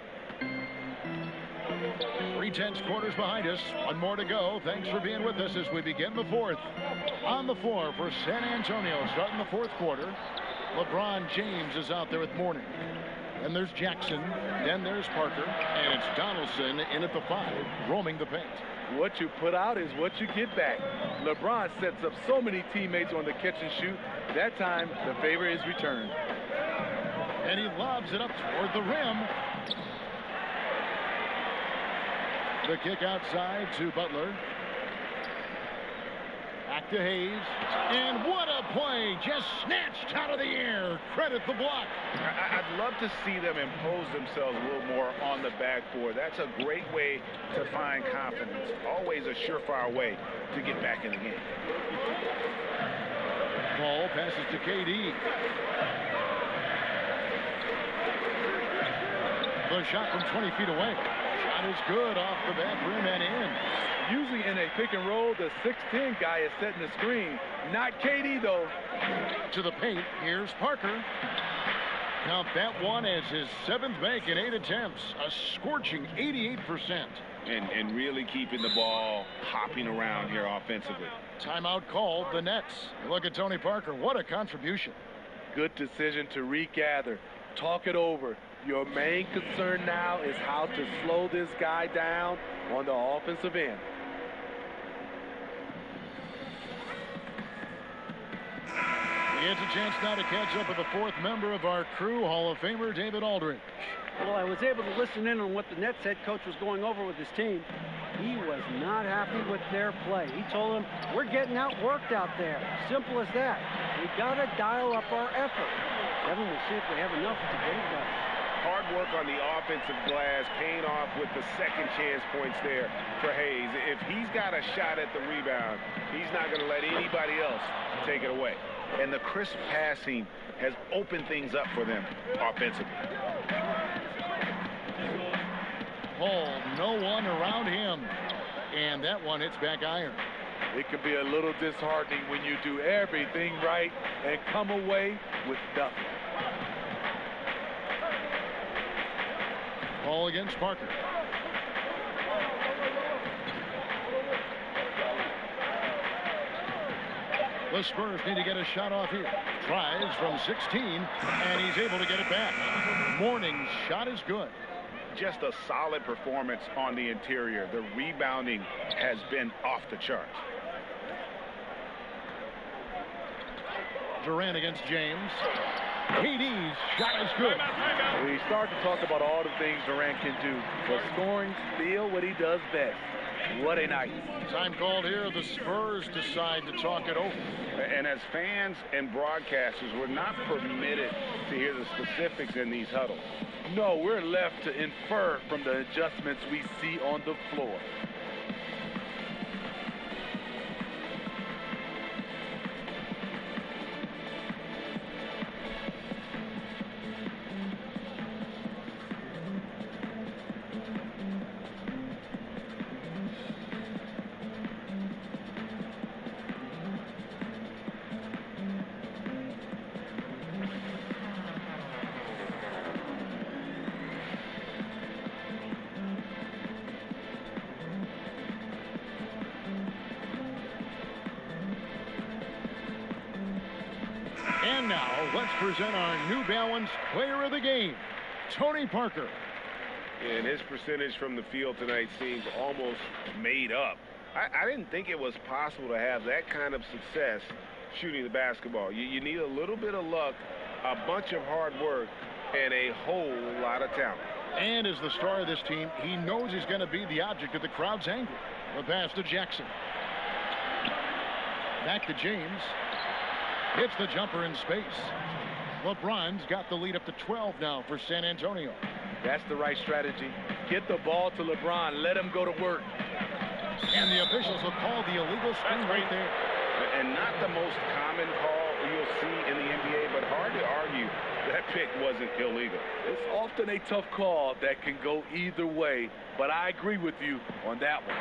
3/10 quarters behind us. 1 more to go. Thanks for being with us as we begin the 4th. On the floor for San Antonio, starting the 4th quarter. LeBron James is out there with Mourning. Then there's Jackson. Then there's Parker. And it's Donaldson in at the 5, roaming the paint. What you put out is what you get back. LeBron sets up so many teammates on the catch and shoot. That time, the favor is returned. And he lobs it up toward the rim. The kick outside to Butler. Back to Hayes. And what a play. Just snatched out of the air. Credit the block. I'd love to see them impose themselves a little more on the backboard. That's a great way to find confidence. Always a surefire way to get back in the game. Ball passes to KD. The shot from 20 feet away. Shot is good off the back rim and in. Usually in a pick and roll, the 6'10 guy is setting the screen. Not KD, though. To the paint. Here's Parker. Count that one as his 7th make in 8 attempts. A scorching 88%. And really keeping the ball hopping around here offensively. Timeout called, the Nets. Look at Tony Parker. What a contribution. Good decision to regather. Talk it over. Your main concern now is how to slow this guy down on the offensive end. It's a chance now to catch up with the 4th member of our crew, Hall of Famer David Aldridge. Well, I was able to listen in on what the Nets head coach was going over with his team. He was not happy with their play. He told them, we're getting outworked out there. Simple as that. We got to dial up our effort. Kevin will see if we have enough to get it done. Hard work on the offensive glass, paying off with the second chance points there for Hayes. If he's got a shot at the rebound, he's not going to let anybody else take it away. And the crisp passing has opened things up for them offensively. Paul, no one around him. And that one hits back iron. It can be a little disheartening when you do everything right and come away with nothing. Ball against Parker. The Spurs need to get a shot off here. Tries from 16, and he's able to get it back. Morning's shot is good. Just a solid performance on the interior. The rebounding has been off the charts. Durant against James. KD's shot is good. We start to talk about all the things Durant can do, but scoring still what he does best. What a night. Time called here. The Spurs decide to talk it over. And as fans and broadcasters, we're not permitted to hear the specifics in these huddles. No, we're left to infer from the adjustments we see on the floor. And now, let's present our New Balance Player of the Game, Tony Parker. And his percentage from the field tonight seems almost made up. I didn't think it was possible to have that kind of success shooting the basketball. You need a little bit of luck, a bunch of hard work, and a whole lot of talent. And as the star of this team, he knows he's going to be the object of the crowd's anger. The pass to Jackson. Back to James. Hits the jumper in space. LeBron's got the lead up to 12 now for San Antonio. That's the right strategy. Get the ball to LeBron. Let him go to work. And the officials will call the illegal screen right there. And not the most common call you'll see in the NBA, but hard to argue that pick wasn't illegal. It's often a tough call that can go either way, but I agree with you on that one.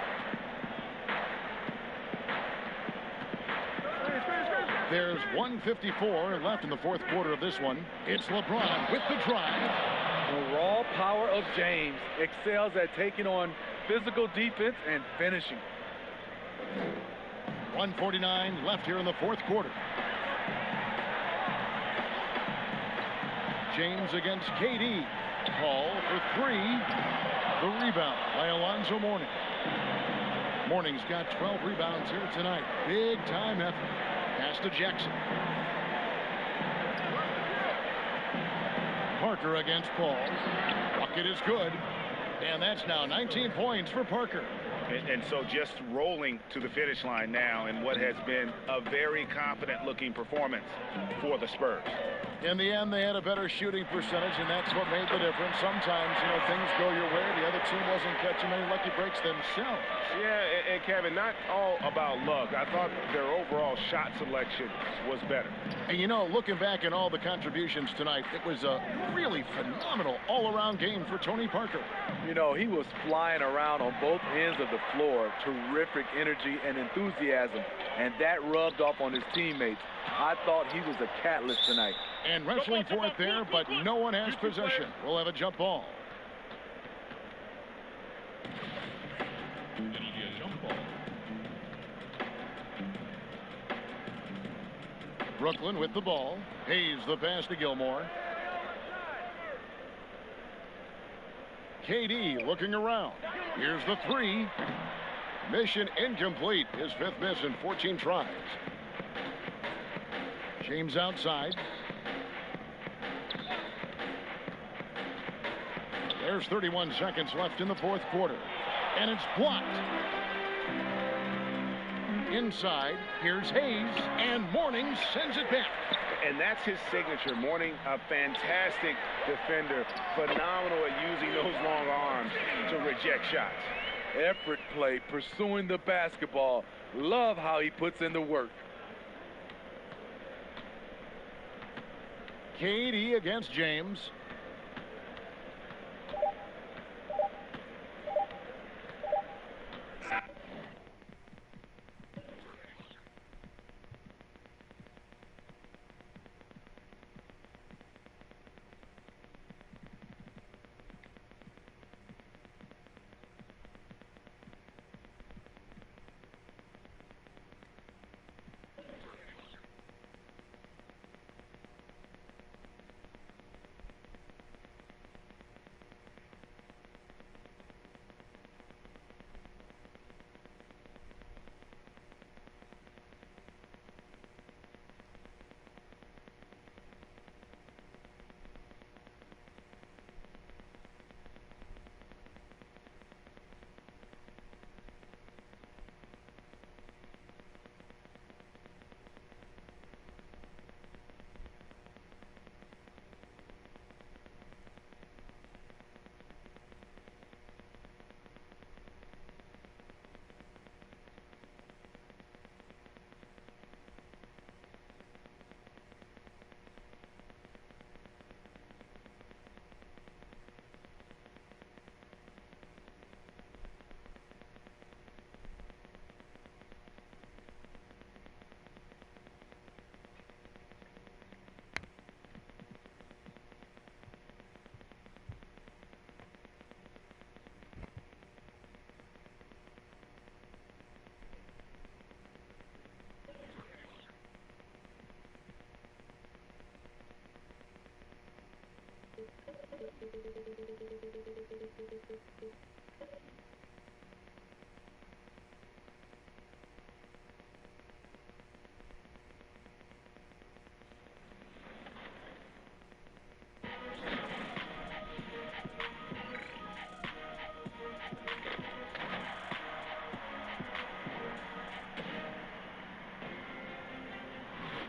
There's 1:54 left in the fourth quarter of this one. It's LeBron with the drive. The raw power of James excels at taking on physical defense and finishing. 1:49 left here in the fourth quarter. James against KD. Paul for three. The rebound by Alonzo Mourning. Mourning's got 12 rebounds here tonight. Big time effort. Pass to Jackson. Parker against Paul. Bucket is good. And that's now 19 points for Parker. And so just rolling to the finish line now in what has been a very confident-looking performance for the Spurs. In the end, they had a better shooting percentage, and that's what made the difference. Sometimes, things go your way. The other team wasn't catching many lucky breaks themselves. Yeah, and Kevin, not all about luck. I thought their overall shot selection was better. And looking back at all the contributions tonight, it was a really phenomenal all-around game for Tony Parker. He was flying around on both ends of the floor. Terrific energy and enthusiasm, and that rubbed off on his teammates. I thought he was a catalyst tonight. And wrestling for it there, but no one has possession. We'll have a jump ball. It'll be a jump ball. Brooklyn with the ball. Hayes the pass to Gilmore. KD looking around. Here's the three. Mission incomplete. His fifth miss in 14 tries. James outside. There's 31 seconds left in the fourth quarter. And it's blocked. Inside, here's Hayes, and Mourning sends it back. And that's his signature. Mourning, a fantastic defender, phenomenal at using those long arms to reject shots. Effort play, pursuing the basketball. Love how he puts in the work. KD against James.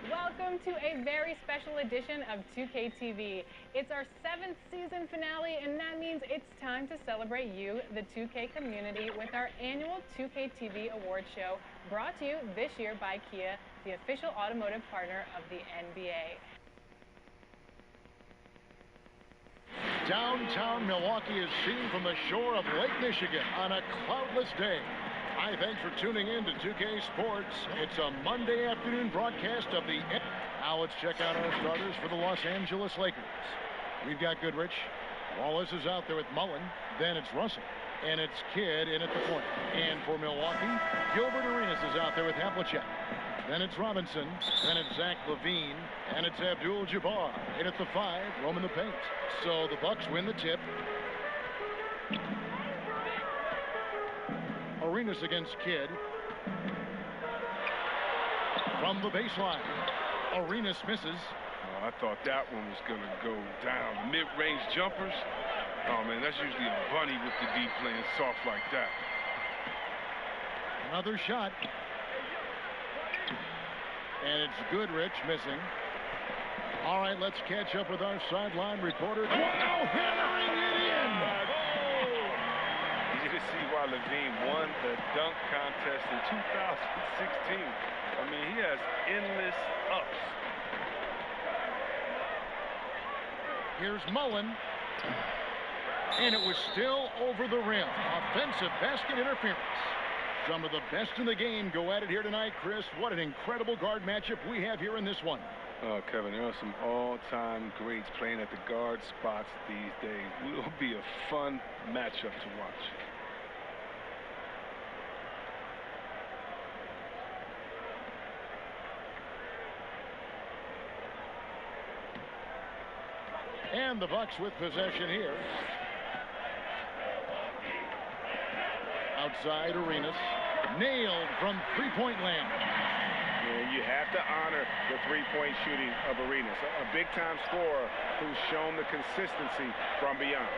Welcome to a very special edition of 2K TV. It's our 7th season finale, and that means it's time to celebrate you, the 2K community, with our annual 2K TV award show, brought to you this year by Kia, the official automotive partner of the NBA. Downtown Milwaukee is seen from the shore of Lake Michigan on a cloudless day. Hi, thanks for tuning in to 2K Sports. It's a Monday afternoon broadcast of the... Now let's check out our starters for the Los Angeles Lakers. We've got Goodrich. Wallace is out there with Mullen. Then it's Russell. And it's Kidd in at the point. And for Milwaukee, Gilbert Arenas is out there with Havlicek. Then it's Robinson. Then it's Zach LaVine. And it's Abdul-Jabbar. In at the 5, roaming the paint. So the Bucks win the tip. Arenas against Kidd. From the baseline. Arenas misses. Oh, I thought that one was going to go down. Mid-range jumpers. Oh, man, that's usually a bunny with the D playing soft like that. Another shot. And it's Goodrich missing. All right, let's catch up with our sideline reporter. Wow, hammering it in. You can see why LaVine won the dunk contest in 2016. I mean, he has endless ups. Here's Mullen. And it was still over the rim. Offensive basket interference. Some of the best in the game go at it here tonight, Chris. What an incredible guard matchup we have here in this one. Oh, Kevin, there are some all-time greats playing at the guard spots these days. It will be a fun matchup to watch. And the Bucks with possession here. Outside Arenas. Nailed from three-point land. Yeah, you have to honor the three-point shooting of Arenas. A big-time scorer who's shown the consistency from beyond.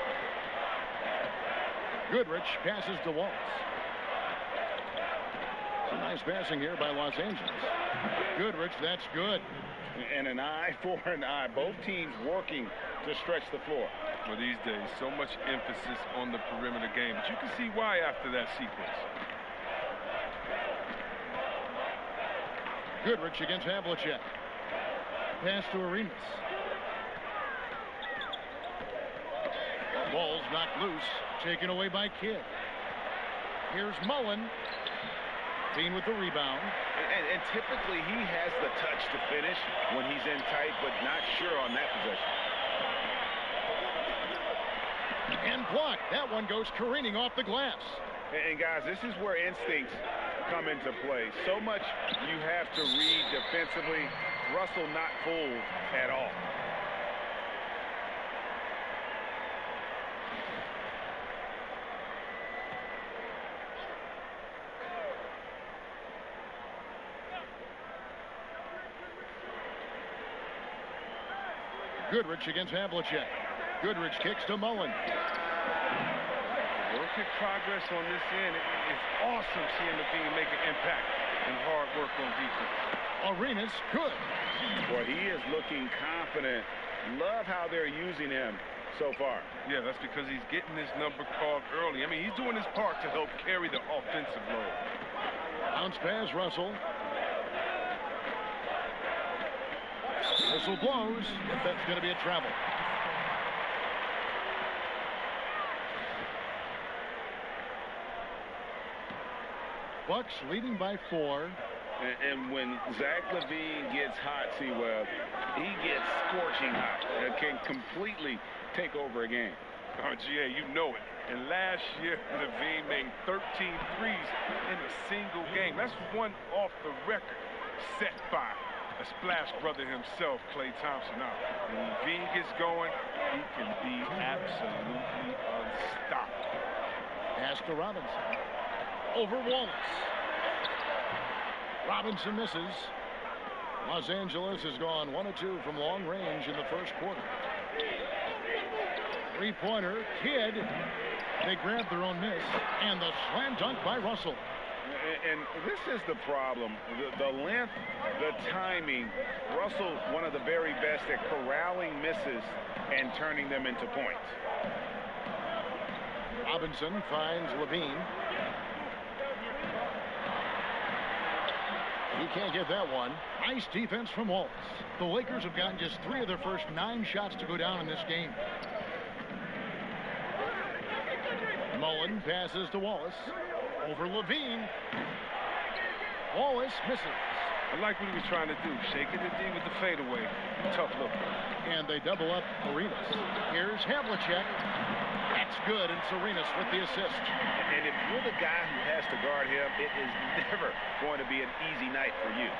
Goodrich passes to Waltz. Some nice passing here by Los Angeles. Goodrich, that's good. And an eye for an eye. Both teams working to stretch the floor. Well, these days, so much emphasis on the perimeter game. But you can see why after that sequence. Goodrich against Havlicek. Pass to Arenas. Ball's knocked loose. Taken away by Kidd. Here's Mullen. Dean with the rebound. And typically he has the touch to finish when he's in tight, but not sure on that possession. And blocked. That one goes careening off the glass. And guys, this is where instincts come into play. So much you have to read defensively. Russell not fooled at all. Goodrich against Havlicek. Goodrich kicks to Mullen. Work in progress on this end. It's awesome seeing Levine make an impact and hard work on defense. Arenas, good. Boy, he is looking confident. Love how they're using him so far. Yeah, that's because he's getting his number called early. I mean, he's doing his part to help carry the offensive load. Bounce pass, Russell. Whistle blows, but that's going to be a travel. Bucks leading by 4. And when Zach LaVine gets hot, Sewell, he gets scorching hot. Can completely take over a game. Oh, GA, you know it. And last year, LaVine made 13 threes in a single game. That's one off the record set by a splash brother himself, Klay Thompson. Now, when LaVine gets going, he can be absolutely unstoppable. Pass to Robinson. Over Wallace. Robinson misses. Los Angeles has gone 1 of 2 from long range in the first quarter. Three-pointer, Kidd. They grab their own miss, and the slam dunk by Russell. And this is the problem. The length, the timing. Russell, one of the very best at corralling misses and turning them into points. Robinson finds Levine. He can't get that one. Nice defense from Wallace. The Lakers have gotten just 3 of their first 9 shots to go down in this game. Mullen passes to Wallace. Over Levine. Wallace misses. I like what he was trying to do. Shaking the D with the fadeaway. Tough look. And they double up Arenas. Here's Havlicek. That's good, and Arenas with the assist. And if you're the guy who has to guard him, it is never going to be an easy night for you.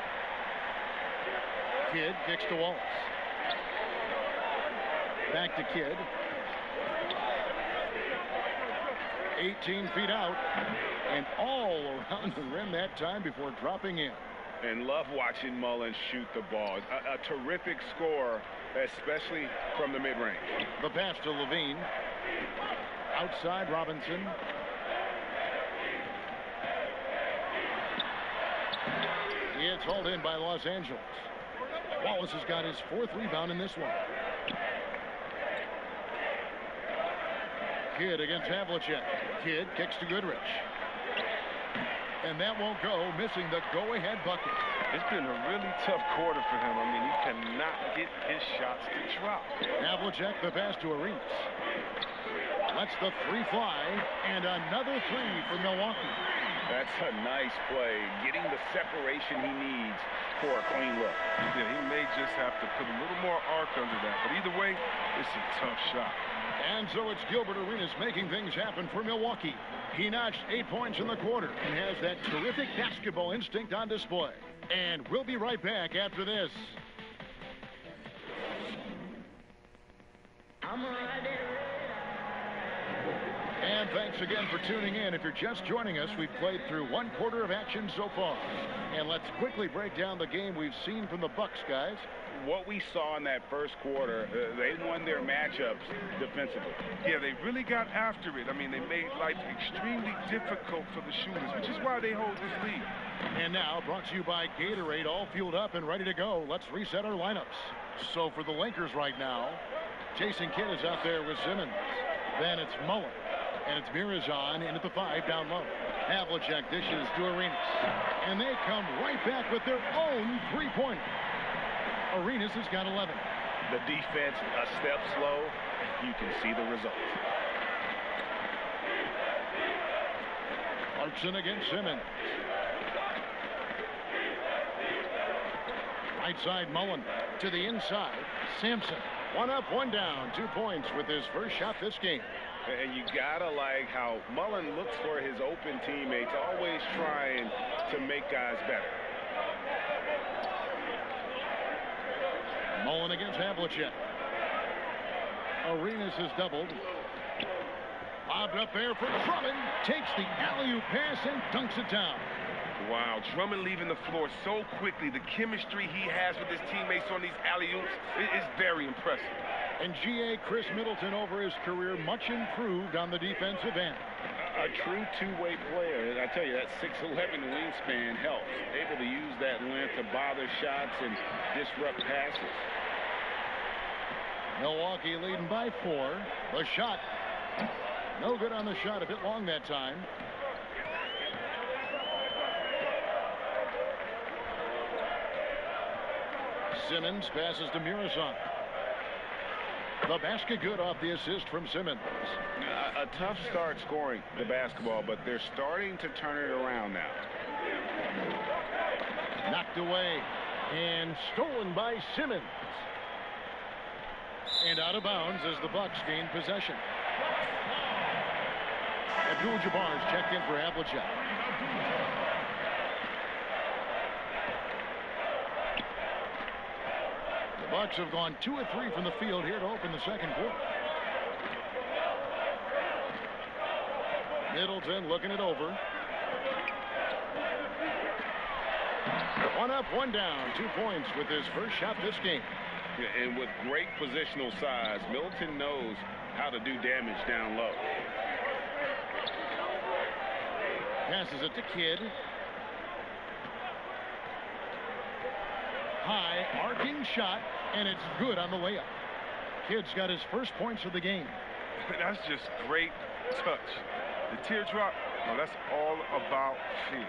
Kidd kicks to Wallace. Back to Kidd. 18 feet out, and all around the rim that time before dropping in. And love watching Mullen shoot the ball. A terrific score, especially from the mid-range. The pass to Levine. Outside Robinson. It's hauled in by Los Angeles. Wallace has got his 4th rebound in this one. Kidd against Havlicek. Kidd kicks to Goodrich. And that won't go, missing the go-ahead bucket. It's been a really tough quarter for him. I mean, he cannot get his shots to drop. Havlicek, the pass to Arenas. Lets the 3 fly, and another 3 for Milwaukee. That's a nice play, getting the separation he needs for a clean look. Yeah, he may just have to put a little more arc under that, but either way, it's a tough shot. And so it's Gilbert Arenas making things happen for Milwaukee. He notched 8 points in the quarter and has that terrific basketball instinct on display. And we'll be right back after this. And thanks again for tuning in. If you're just joining us, we've played through one quarter of action so far. And let's quickly break down the game we've seen from the Bucks, guys. What we saw in that first quarter, they won their matchups defensively. Yeah, they really got after it. I mean, they made life extremely difficult for the shooters, which is why they hold this lead. And now, brought to you by Gatorade, all fueled up and ready to go. Let's reset our lineups. So for the Lakers right now, Jason Kidd is out there with Simmons. Then it's Mullen. And it's Mirazon into the 5 down low. Havlicek dishes to Arenas. And they come right back with their own three-pointer. Arenas has got 11. The defense a step slow. You can see the results. Clarkson against Simmons. Right side Mullen to the inside. Sampson. 1 up, 1 down. 2 points with his first shot this game. And you gotta like how Mullen looks for his open teammates, always trying to make guys better. Mullen against Havlicek. Arenas has doubled. Lobbed up there for Drummond. Takes the alley-oop pass and dunks it down. Wow, Drummond leaving the floor so quickly. The chemistry he has with his teammates on these alley-oops is very impressive. And G.A. Chris Middleton over his career much improved on the defensive end. A true two-way player. And I tell you, that 6'11" wingspan helps. Able to use that length to bother shots and disrupt passes. Milwaukee leading by 4. The shot. No good on the shot. A bit long that time. Simmons passes to Mirazon. The basket good off the assist from Simmons. A tough start scoring the basketball, but they're starting to turn it around now. Knocked away and stolen by Simmons. And out of bounds as the Bucks gain possession. Abdul-Jabbar's checked in for Havlicek. The Bucks have gone 2 of 3 from the field here to open the second quarter. Middleton looking it over. 1 up, 1 down. 2 points with his first shot this game. And with great positional size, Middleton knows how to do damage down low. Passes it to Kidd. High, arcing shot, and it's good on the layup. Kidd's got his first points of the game. That's just great touch. The teardrop, well, that's all about feel.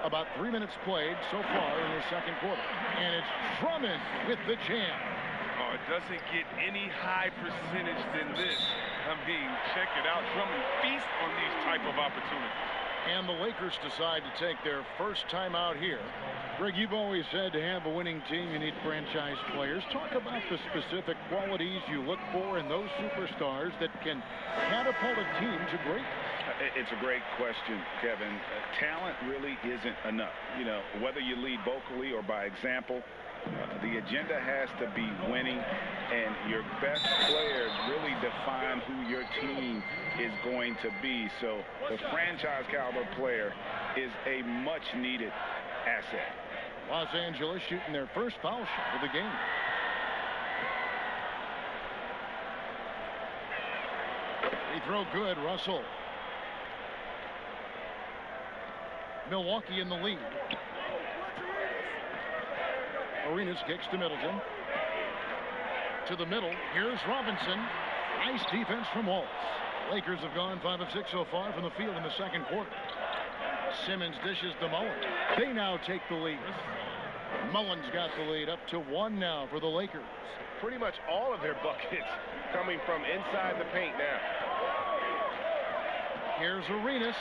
About 3 minutes played so far in the second quarter. And it's Drummond with the jam. Oh, it doesn't get any high percentage than this. I mean, check it out. Drummond feasts on these type of opportunities. And the Lakers decide to take their first time out here. Greg, you've always said to have a winning team, you need franchise players. Talk about the specific qualities you look for in those superstars that can catapult a team to greatness. It's a great question, Kevin. Talent really isn't enough. You know, whether you lead vocally or by example, the agenda has to be winning, and your best players really define who your team is going to be. So the franchise caliber player is a much needed asset. Los Angeles shooting their first foul shot of the game. Free throw good, Russell. Milwaukee in the lead. Arenas kicks to Middleton. To the middle. Here's Robinson. Nice defense from Waltz. Lakers have gone 5 of 6 so far from the field in the second quarter. Simmons dishes to Mullen. They now take the lead. Mullen's got the lead up to 1 now for the Lakers. Pretty much all of their buckets coming from inside the paint now. Here's Arenas.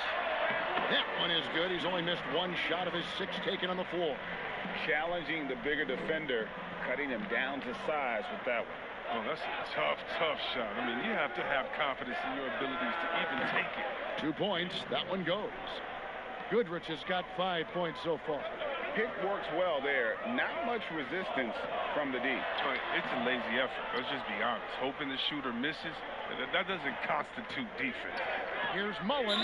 That one is good. He's only missed 1 shot of his 6 taken on the floor. Challenging the bigger defender, cutting him down to size with that one. Oh, that's a tough, tough shot. I mean, you have to have confidence in your abilities to even take it. 2 points. That one goes. Goodrich has got 5 points so far. pick works well there. Not much resistance from the D. It's a lazy effort. Let's just be honest. Hoping the shooter misses, that doesn't constitute defense. Here's Mullen.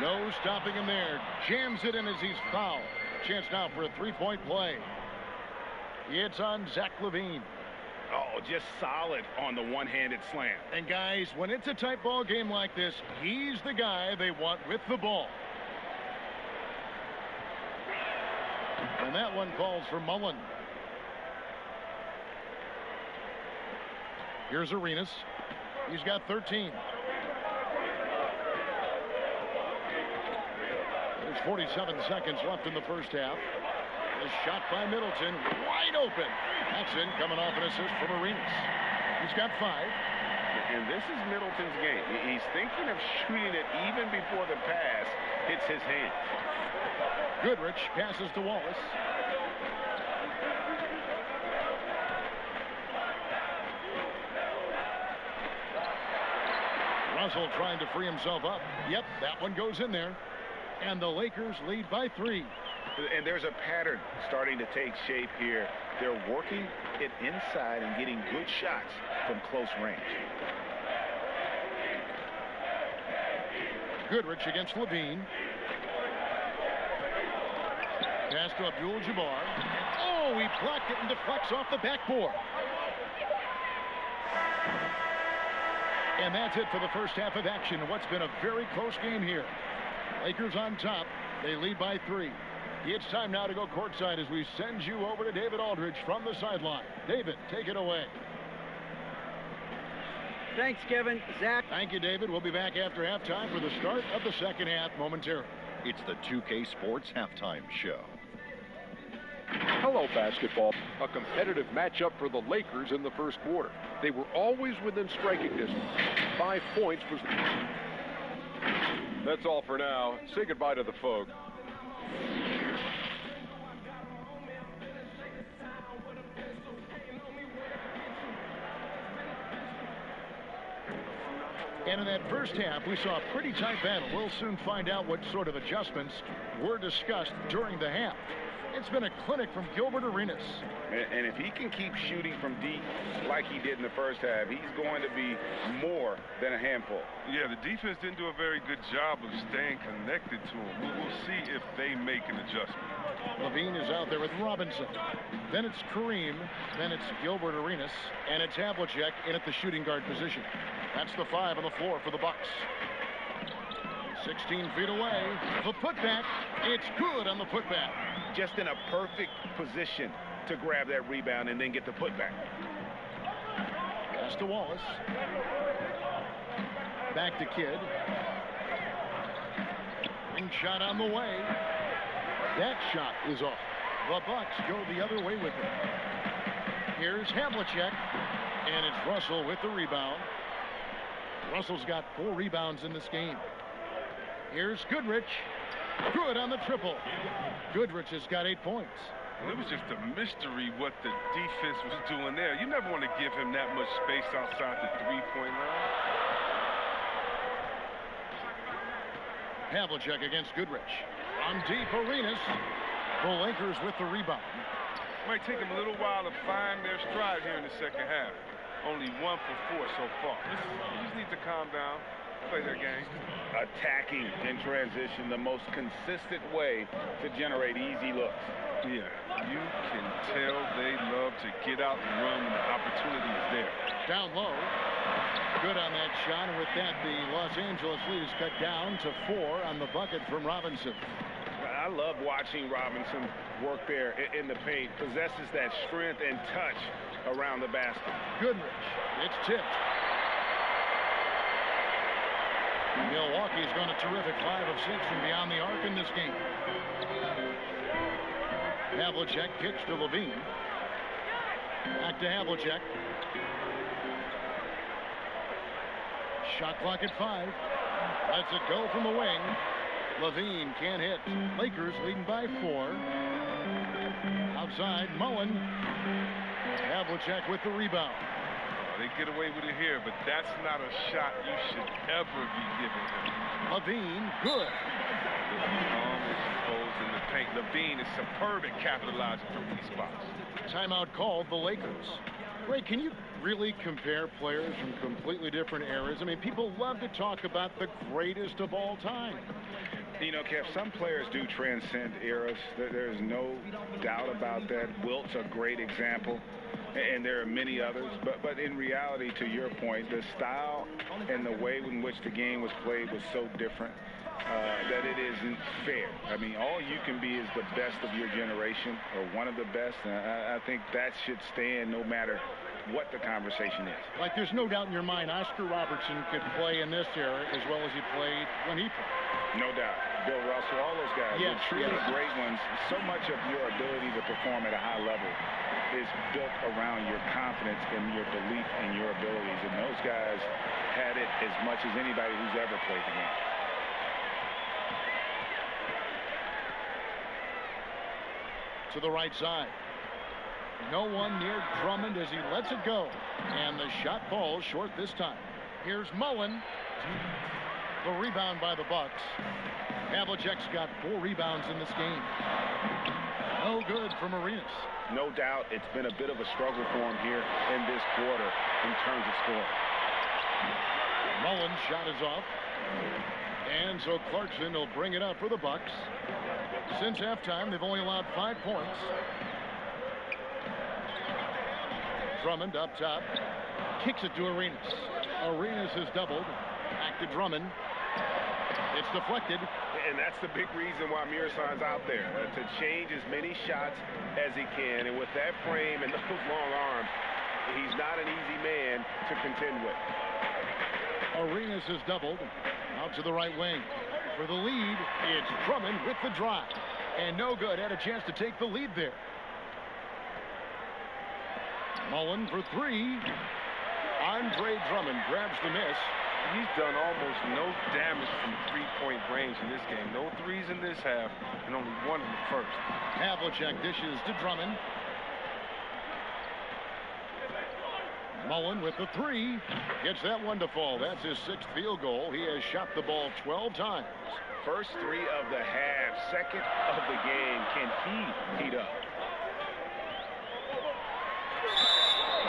No stopping him there. Jams it in as he's fouled. Chance now for a three-point play. It's on Zach Levine. Oh, just solid on the one-handed slam. And guys, when it's a tight ball game like this, he's the guy they want with the ball. And that one falls for Mullen. Here's Arenas. He's got 13. There's 47 seconds left in the first half. A shot by Middleton, wide open. That's in, coming off an assist from Arenas. He's got 5. And this is Middleton's game. He's thinking of shooting it even before the pass hits his hand. Goodrich passes to Wallace. Russell trying to free himself up. Yep, that one goes in there. And the Lakers lead by 3. And there's a pattern starting to take shape here. They're working it inside and getting good shots from close range. Goodrich against Levine. Pass to Abdul-Jabbar. Oh, he blocked it and deflects off the backboard. And that's it for the first half of action in what's been a very close game here. Lakers on top. They lead by 3. It's time now to go courtside as we send you over to David Aldridge from the sideline. David, take it away. Thanks, Kevin. Zach. Thank you, David. We'll be back after halftime for the start of the second half momentarily. It's the 2K Sports Halftime Show. Hello, basketball. A competitive matchup for the Lakers in the first quarter. They were always within striking distance. 5 points was... That's all for now. Say goodbye to the folk. And in that first half, we saw a pretty tight battle. We'll soon find out what sort of adjustments were discussed during the half. It's been a clinic from Gilbert Arenas. And if he can keep shooting from deep like he did in the first half, he's going to be more than a handful. Yeah, the defense didn't do a very good job of staying connected to him. We'll see if they make an adjustment. Levine is out there with Robinson. Then it's Kareem. Then it's Gilbert Arenas. And it's Havlicek in at the shooting guard position. That's the 5 on the floor for the Bucks. 16 feet away. The putback. It's good on the putback. Just in a perfect position to grab that rebound and then get the putback. Pass to Wallace. Back to Kidd. Ring shot on the way. That shot is off. The Bucks go the other way with it. Here's Havlicek. And it's Russell with the rebound. Russell's got 4 rebounds in this game. Here's Goodrich. Good on the triple. Goodrich has got 8 points. It was just a mystery what the defense was doing there. You never want to give him that much space outside the three-point line. Havlicek against Goodrich. On deep, Arenas. The Lakers with the rebound. Might take them a little while to find their stride here in the second half. Only 1 for 4 so far. You just need to calm down. Play their game. Attacking in transition, the most consistent way to generate easy looks. Yeah, you can tell they love to get out and run when the opportunity is there. Down low. Good on that shot, and with that, the Los Angeles lead is cut down to 4 on the bucket from Robinson. I love watching Robinson work there in the paint. Possesses that strength and touch around the basket. Goodrich. It's tipped. Milwaukee's gone a terrific 5 of 6 from beyond the arc in this game. Havlicek kicks to Levine. Back to Havlicek. Shot clock at 5. Lets it go from the wing. Levine can't hit. Lakers leading by 4. Outside, Mullen. Havlicek with the rebound. They get away with it here, but that's not a shot you should ever be giving him. Levine, good. Holes in the paint. Levine is superb at capitalizing from these spots. Timeout called the Lakers. Ray, can you really compare players from completely different eras? I mean, people love to talk about the greatest of all time. You know, Kev, some players do transcend eras. There's no doubt about that. Wilt's a great example, and there are many others. But in reality, to your point, the style and the way in which the game was played was so different that it isn't fair. I mean, all you can be is the best of your generation, or one of the best. And I think that should stand no matter what the conversation is. Like, there's no doubt in your mind Oscar Robertson could play in this era as well as he played when he played. No doubt. Bill Russell, all those guys, yes, the truly great ones. So much of your ability to perform at a high level is built around your confidence and your belief in your abilities. And those guys had it as much as anybody who's ever played the game. To the right side. No one near Drummond as he lets it go. And the shot falls short this time. Here's Mullen. The rebound by the Bucks. Havlicek's got 4 rebounds in this game. No good from Arenas. No doubt it's been a bit of a struggle for him here in this quarter in terms of scoring. Mullen's shot is off. And so Clarkson will bring it up for the Bucks. Since halftime, they've only allowed 5 points. Drummond up top. Kicks it to Arenas. Arenas has doubled. Back to Drummond. It's deflected. And that's the big reason why Murason's out there, to change as many shots as he can. And with that frame and those long arms, he's not an easy man to contend with. Arenas has doubled. Out to the right wing. For the lead, it's Drummond with the drive. And no good. Had a chance to take the lead there. Mullen for 3. Andre Drummond grabs the miss. He's done almost no damage from three-point range in this game. No threes in this half, and only 1 in the first. Havlicek dishes to Drummond. Mullen with the 3. Gets that one to fall. That's his 6th field goal. He has shot the ball 12 times. First 3 of the half, second of the game. Can he heat up?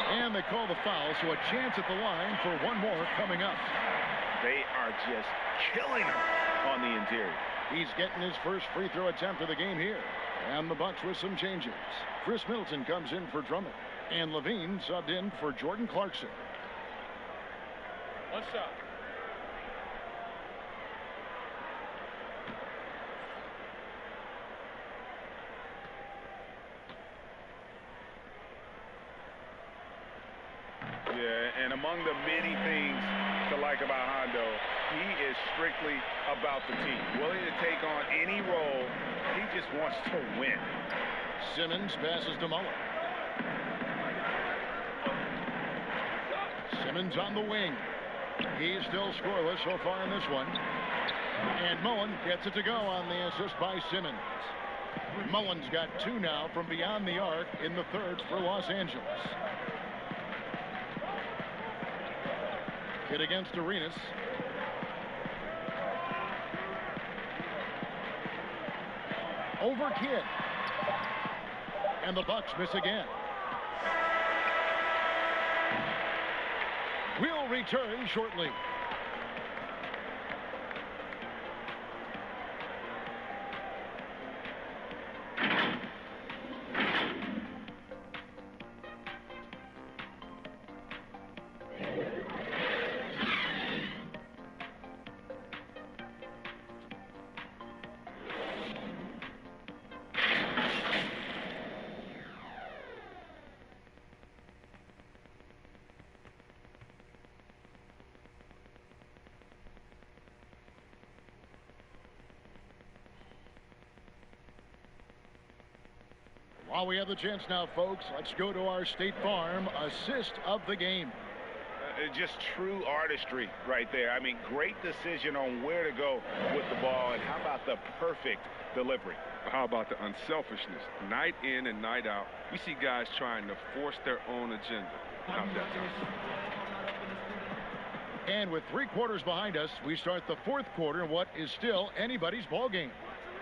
And they call the foul, so a chance at the line for one more coming up. They are just killing him on the interior. He's getting his first free throw attempt of the game here. And the Bucks with some changes. Chris Middleton comes in for Drummond. And Levine subbed in for Jordan Clarkson. One shot. Yeah, and among the many things to like about Hondo, he is strictly about the team. Willing to take on any role. He just wants to win. Simmons passes to Mullen. Simmons on the wing. He's still scoreless so far in this one. And Mullen gets it to go on the assist by Simmons. Mullen's got 2 now from beyond the arc in the 3rd for Los Angeles. Hit against Arenas. Over Kidd. And the Bucks miss again. We'll return shortly. While we have the chance now, folks, let's go to our State Farm assist of the game. Just true artistry right there. I mean, great decision on where to go with the ball, and how about the perfect delivery. How about the unselfishness? Night in and night out, we see guys trying to force their own agenda. Not that time. And with 3 quarters behind us, we start the 4th quarter in what is still anybody's ball game.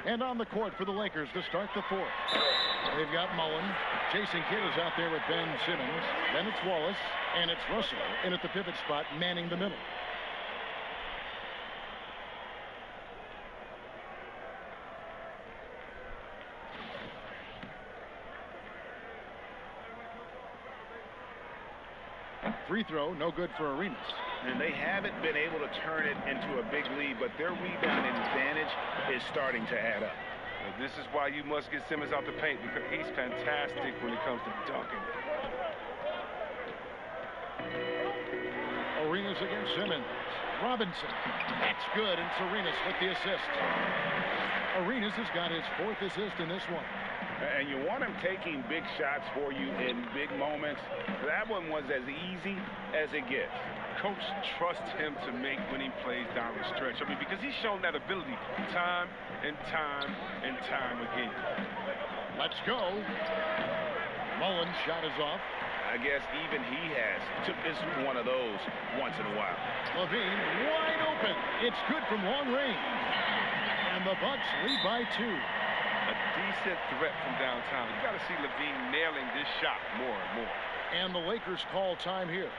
And on the court for the Lakers to start the 4th. They've got Mullen. Jason Kidd is out there with Ben Simmons. Then it's Wallace. And it's Russell in at the pivot spot, manning the middle. Free throw, no good for Arenas. And they haven't been able to turn it into a big lead, but their rebounding advantage is starting to add up. Well, this is why you must get Simmons out the paint, because he's fantastic when it comes to dunking. Arenas against Simmons. Robinson. That's good, and it's Arenas with the assist. Arenas has got his 4th assist in this one. And you want him taking big shots for you in big moments. That one was as easy as it gets. Coach trusts him to make winning plays down the stretch. I mean, because he's shown that ability time and time and time again. Let's go. Mullen's shot is off. I guess even he is one of those once in a while. Levine wide open. It's good from long range. And the Bucks lead by 2. A decent threat from downtown. You got to see Levine nailing this shot more and more. And the Lakers call time here.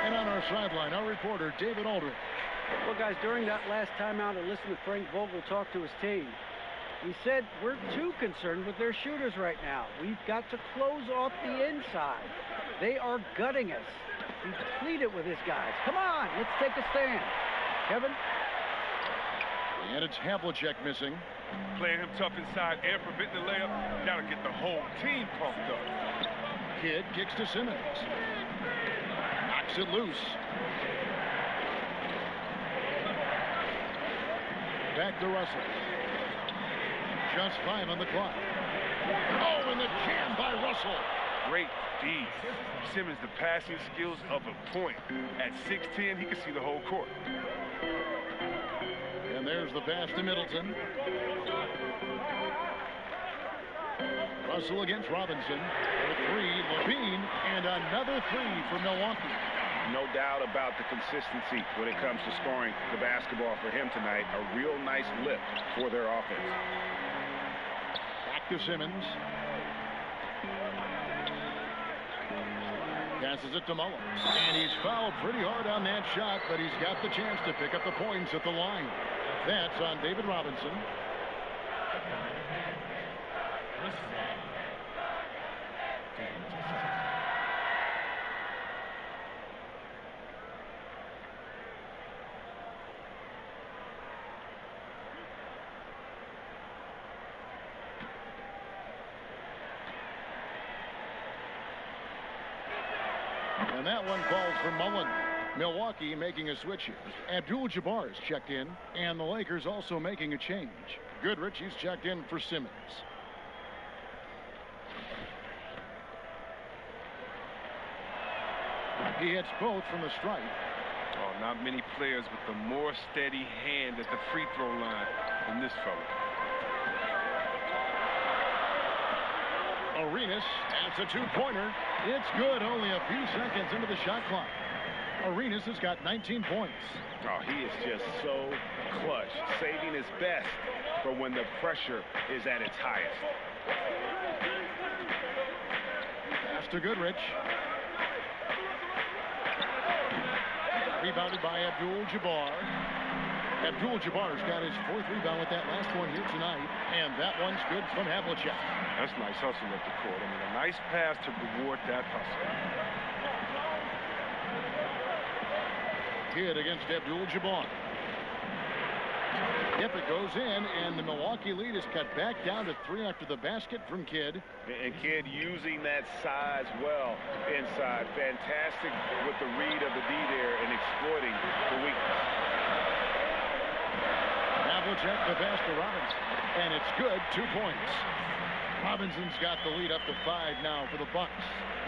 And on our sideline, our reporter, David Aldridge. Well, guys, during that last timeout, I listened to Frank Vogel talk to his team. He said, we're too concerned with their shooters right now. We've got to close off the inside. They are gutting us. He pleaded with his guys. Come on, let's take a stand. Kevin? And it's Havlicek missing. Playing him tough inside and preventing the layup. Got to get the whole team pumped up. Kidd kicks to Simmons. Knocks it loose. Back to Russell. Just 5 on the clock. Oh, and the jam by Russell. Great D. Simmons, the passing skills of a point. At 6'10", he can see the whole court. And there's the pass to Middleton. Russell against Robinson. For 3, Levine, and another 3 for Milwaukee. No doubt about the consistency when it comes to scoring the basketball for him tonight. A real nice lift for their offense. Back to Simmons. Passes it to Mullen. And he's fouled pretty hard on that shot, but he's got the chance to pick up the points at the line. That's on David Robinson. And that one falls for Mullen. Milwaukee making a switch here. Abdul-Jabbar is checked in, and the Lakers also making a change. Goodrich is checked in for Simmons. He hits both from the stripe. Oh, not many players with a more steady hand at the free throw line than this fella. Arenas, that's a 2-pointer. It's good, only a few seconds into the shot clock. Arenas has got 19 points. Oh, he is just so clutch, saving his best for when the pressure is at its highest. Pass to Goodrich. Rebounded by Abdul-Jabbar. Abdul-Jabbar's got his 4th rebound with that last one here tonight, and that one's good from Havlicek. That's nice hustle up the court. I mean, a nice pass to reward that hustle. Kidd against Abdul-Jabbar. Yep, it goes in, and the Milwaukee lead is cut back down to 3 after the basket from Kidd. And Kidd using that size well inside. Fantastic with the read of the D there and exploiting the weakness. Havlicek, the pass to Robinson. And it's good, 2 points. Robinson's got the lead up to 5 now for the Bucks.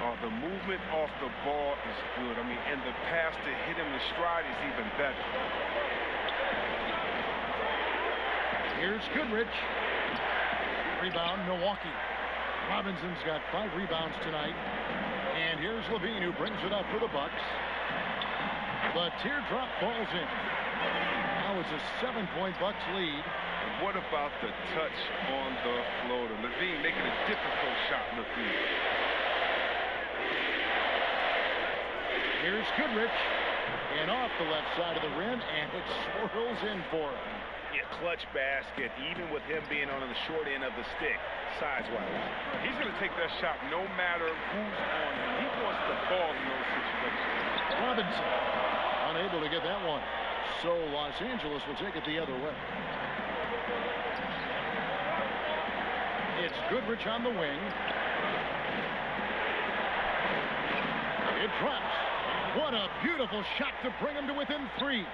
Oh, the movement off the ball is good. I mean, and the pass to hit him in stride is even better. Here's Goodrich. Rebound, Milwaukee. Robinson's got 5 rebounds tonight. And here's Levine, who brings it up for the Bucks. The teardrop falls in. Now it's a 7-point Bucks lead. And what about the touch on the floater? Levine making a difficult shot look easy. Here's Goodrich. And off the left side of the rim, and it swirls in for him. Yeah, clutch basket, even with him being on the short end of the stick, size-wise. He's going to take that shot no matter who's on him. He wants the ball in those situations. Robinson unable to get that one. So Los Angeles will take it the other way. It's Goodrich on the wing. It drops. What a beautiful shot to bring him to within 3.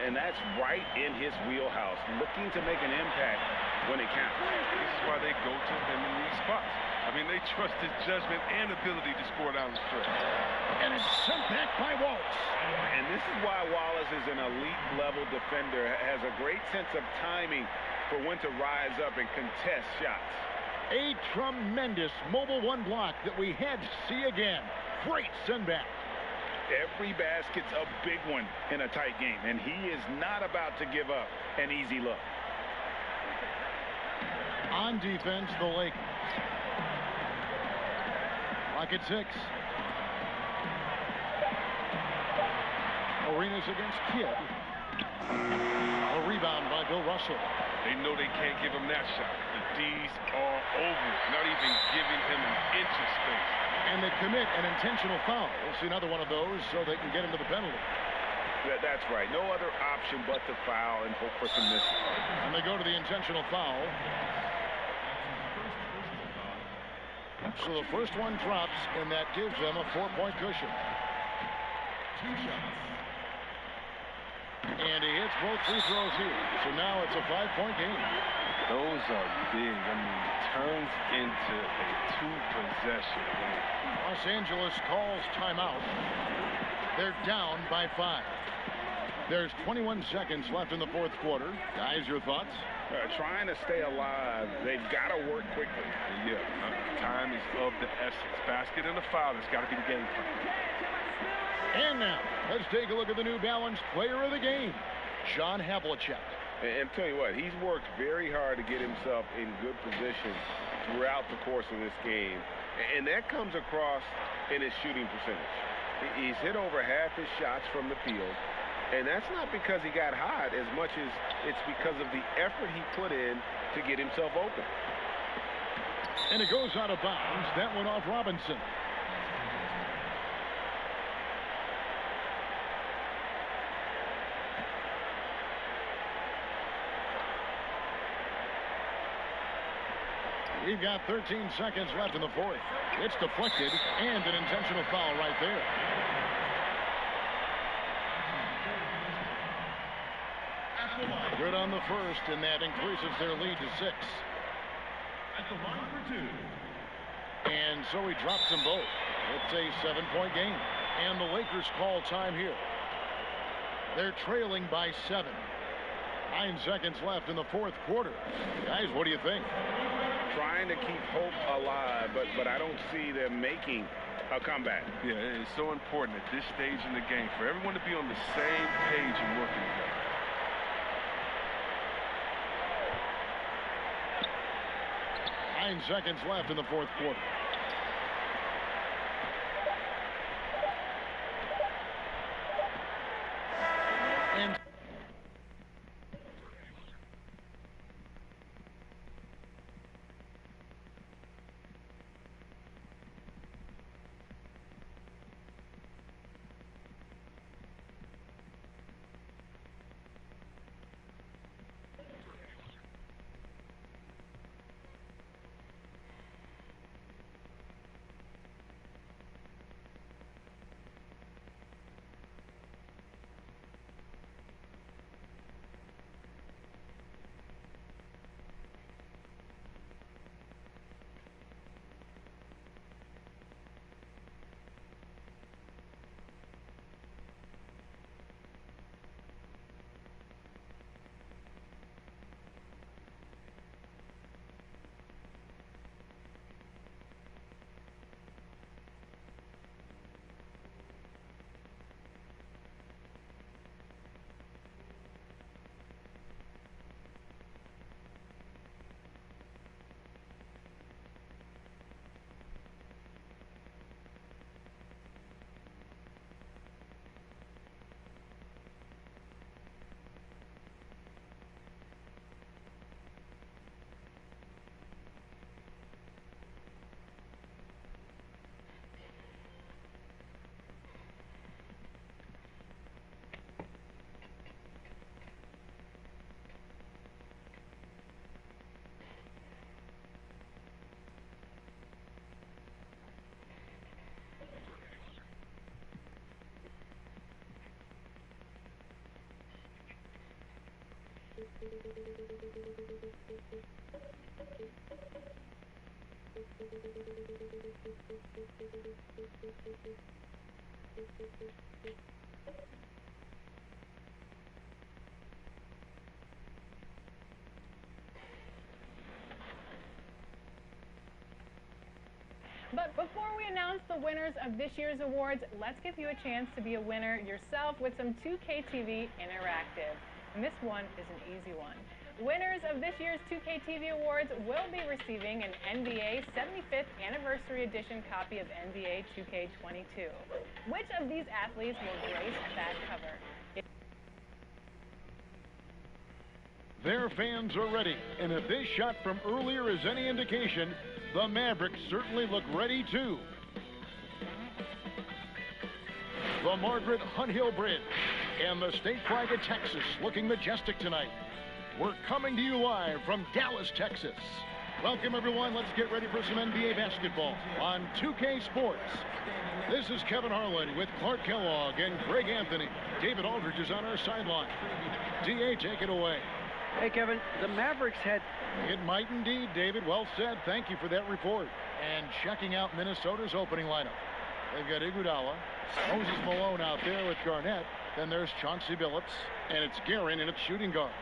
And that's right in his wheelhouse, looking to make an impact when it counts. This is why they go to him in these spots. I mean, they trust his judgment and ability to score down the stretch. And it's sent back by Waltz. And this is why Wallace is an elite-level defender, has a great sense of timing for when to rise up and contest shots. A tremendous mobile 1 block that we had to see again. Great send back. Every basket's a big one in a tight game, and he is not about to give up an easy look. On defense, the Lakers. Clock at 6. Arenas against Kidd. A rebound by Bill Russell. They know they can't give him that shot. The D's are over, not even giving him an inch of space. And they commit an intentional foul. We'll see another one of those so they can get into the penalty. That's right. No other option but to foul and hope for some misses. And they go to the intentional foul. So the first one drops, and that gives them a 4-point cushion. 2 shots. And he hits both free throws here. So now it's a 5-point game. Those are big. I mean, turns into a 2-possession game. Los Angeles calls timeout. They're down by 5. There's 21 seconds left in the 4th quarter. Guys, your thoughts? Trying to stay alive. They've got to work quickly. Yeah, time is of the essence. Basket and a foul. That's got to be the game plan. And now, let's take a look at the New Balance player of the game, John Havlicek. And tell you what, he's worked very hard to get himself in good position throughout the course of this game. And that comes across in his shooting percentage. He's hit over half his shots from the field. And that's not because he got hot as much as it's because of the effort he put in to get himself open. And it goes out of bounds. That went off Robinson. We've got 13 seconds left in the 4th. It's deflected and an intentional foul right there. Good on the first, and that increases their lead to 6. At the line for 2. And so he drops them both. It's a 7-point game. And the Lakers call time here. They're trailing by 7. 9 seconds left in the 4th quarter. Guys, what do you think? Trying to keep hope alive, but I don't see them making a comeback. Yeah, it's so important at this stage in the game for everyone to be on the same page and working together. Nine seconds left in the 4th quarter. And But before we announce the winners of this year's awards, let's give you a chance to be a winner yourself with some 2K TV Interactive. And this one is an easy one. Winners of this year's 2K TV Awards will be receiving an NBA 75th Anniversary Edition copy of NBA 2K22. Which of these athletes will grace that cover? Their fans are ready, and if this shot from earlier is any indication, the Mavericks certainly look ready too. The Margaret Hunt Hill Bridge and the state flag of Texas looking majestic tonight. We're coming to you live from Dallas, Texas. Welcome everyone, let's get ready for some NBA basketball on 2K Sports. This is Kevin Harlan with Clark Kellogg and Greg Anthony. David Aldridge is on our sideline. DA, take it away. Hey, Kevin, the Mavericks had... It might indeed, David. Well said. Thank you for that report. And checking out Minnesota's opening lineup. They've got Iguodala, Moses Malone out there with Garnett. Then there's Chauncey Billups, and it's Guerin in its shooting guard.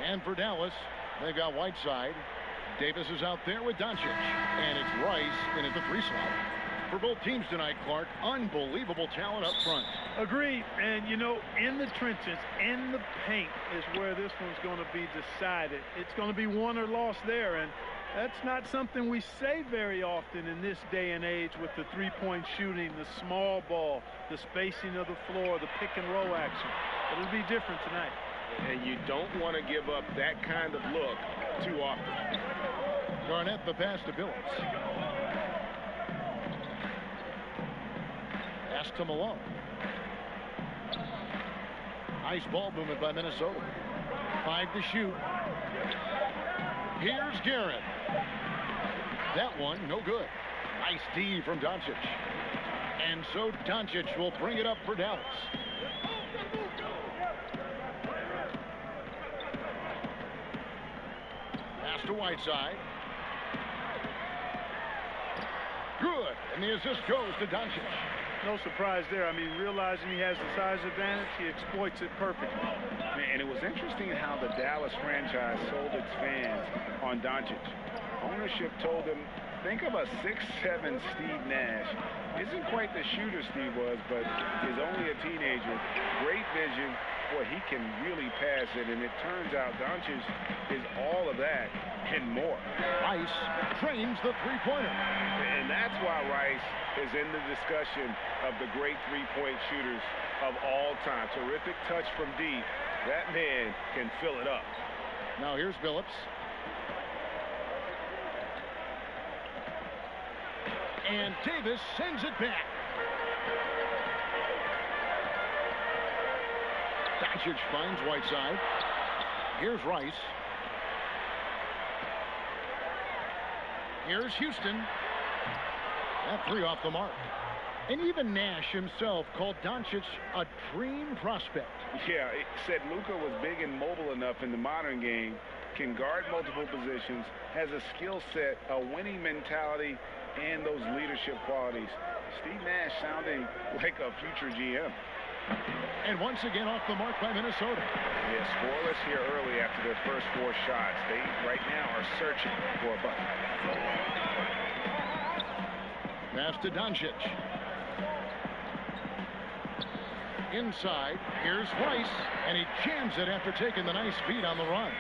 And for Dallas, they've got Whiteside. Davis is out there with Doncic. And it's Rice in at the 3 slot. For both teams tonight, Clark, unbelievable talent up front. Agreed. And, you know, in the trenches, in the paint is where this one's going to be decided. It's going to be won or lost there. And that's not something we say very often in this day and age with the three-point shooting, the small ball, the spacing of the floor, the pick-and-roll action. But it'll be different tonight. And you don't want to give up that kind of look too often. Garnett, the pass to Billups. Pass to Malone. Nice ball movement by Minnesota. 5 to shoot. Here's Guerin. That one, no good. Nice D from Doncic. And so Doncic will bring it up for Dallas. Pass to Whiteside. Good. And the assist goes to Doncic. No surprise there. I mean, realizing he has the size advantage, he exploits it perfectly. And it was interesting how the Dallas franchise sold its fans on Doncic. Ownership told them, think of a 6'7" Steve Nash. Isn't quite the shooter Steve was, but is only a teenager. Great vision. Boy, he can really pass it, and it turns out Doncic is all of that and more. Rice trains the three-pointer. And that's why Rice is in the discussion of the great three-point shooters of all time. Terrific touch from deep. That man can fill it up. Now here's Billups. And Davis sends it back. Doncic finds Whiteside. Here's Rice. Here's Houston. That 3 off the mark. And even Nash himself called Doncic a dream prospect. Yeah, it said Luka was big and mobile enough in the modern game, can guard multiple positions, has a skill set, a winning mentality, and those leadership qualities. Steve Nash sounding like a future GM. And once again off the mark by Minnesota. Yeah, scoreless here early after their first 4 shots. They right now are searching for a bucket. Pass to Doncic. Inside, here's Rice, and he jams it after taking the nice feed on the run.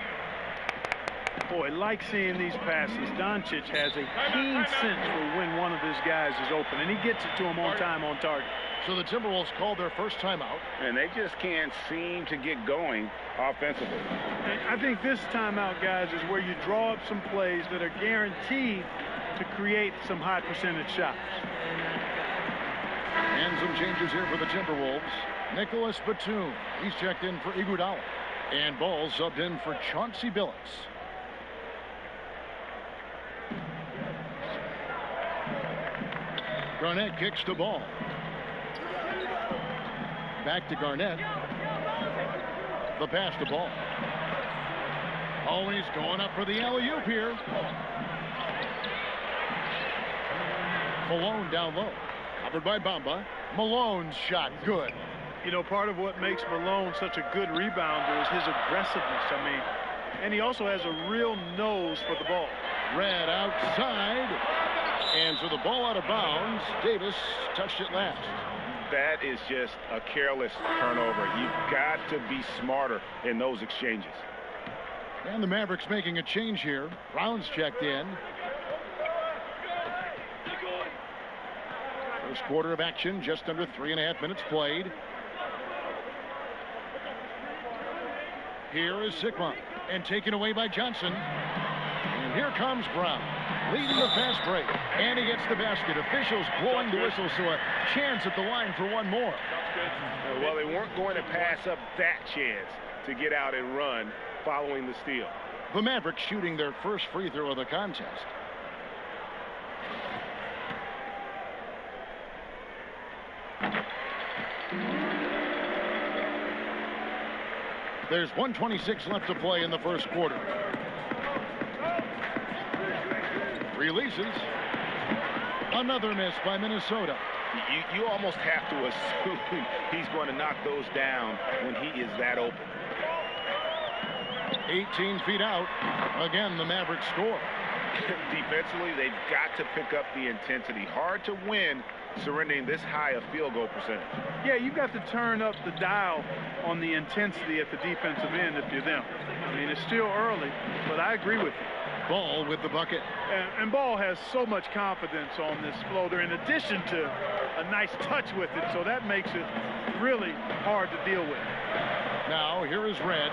Boy, like seeing these passes. Doncic has a keen sense for when one of his guys is open, and he gets it to him on time, on target. So the Timberwolves called their first timeout. And they just can't seem to get going offensively. And I think this timeout, guys, is where you draw up some plays that are guaranteed to create some high percentage shots. And some changes here for the Timberwolves. Nicholas Batum, he's checked in for Iguodala. And Ball subbed in for Chauncey Billups. Garnett kicks the ball. Back to Garnett. The pass to Ball. Oh, he's going up for the alley-oop here. Malone down low. Covered by Bamba. Malone's shot good. You know, part of what makes Malone such a good rebounder is his aggressiveness. I mean, and he also has a real nose for the ball. Red outside. And so the ball out of bounds. Davis touched it last. That is just a careless turnover. You've got to be smarter in those exchanges. And the Mavericks making a change here. Brown's checked in. First quarter of action, just under 3.5 minutes played. Here is Sigma, and taken away by Johnson. And here comes Brown, leading the fast break. And he gets the basket. Officials blowing the whistle, so a chance at the line for one more. Well, they weren't going to pass up that chance to get out and run following the steal. The Mavericks shooting their first free throw of the contest. There's 1:26 left to play in the first quarter. Releases. Another miss by Minnesota. You almost have to assume he's going to knock those down when he is that open. 18 feet out. Again, the Mavericks score. Defensively, they've got to pick up the intensity. Hard to win surrendering this high a field goal percentage. Yeah, you've got to turn up the dial on the intensity at the defensive end if you're them. I mean, it's still early, but I agree with you. Ball with the bucket. And Ball has so much confidence on this floater in addition to a nice touch with it, so that makes it really hard to deal with. Now, here is Red.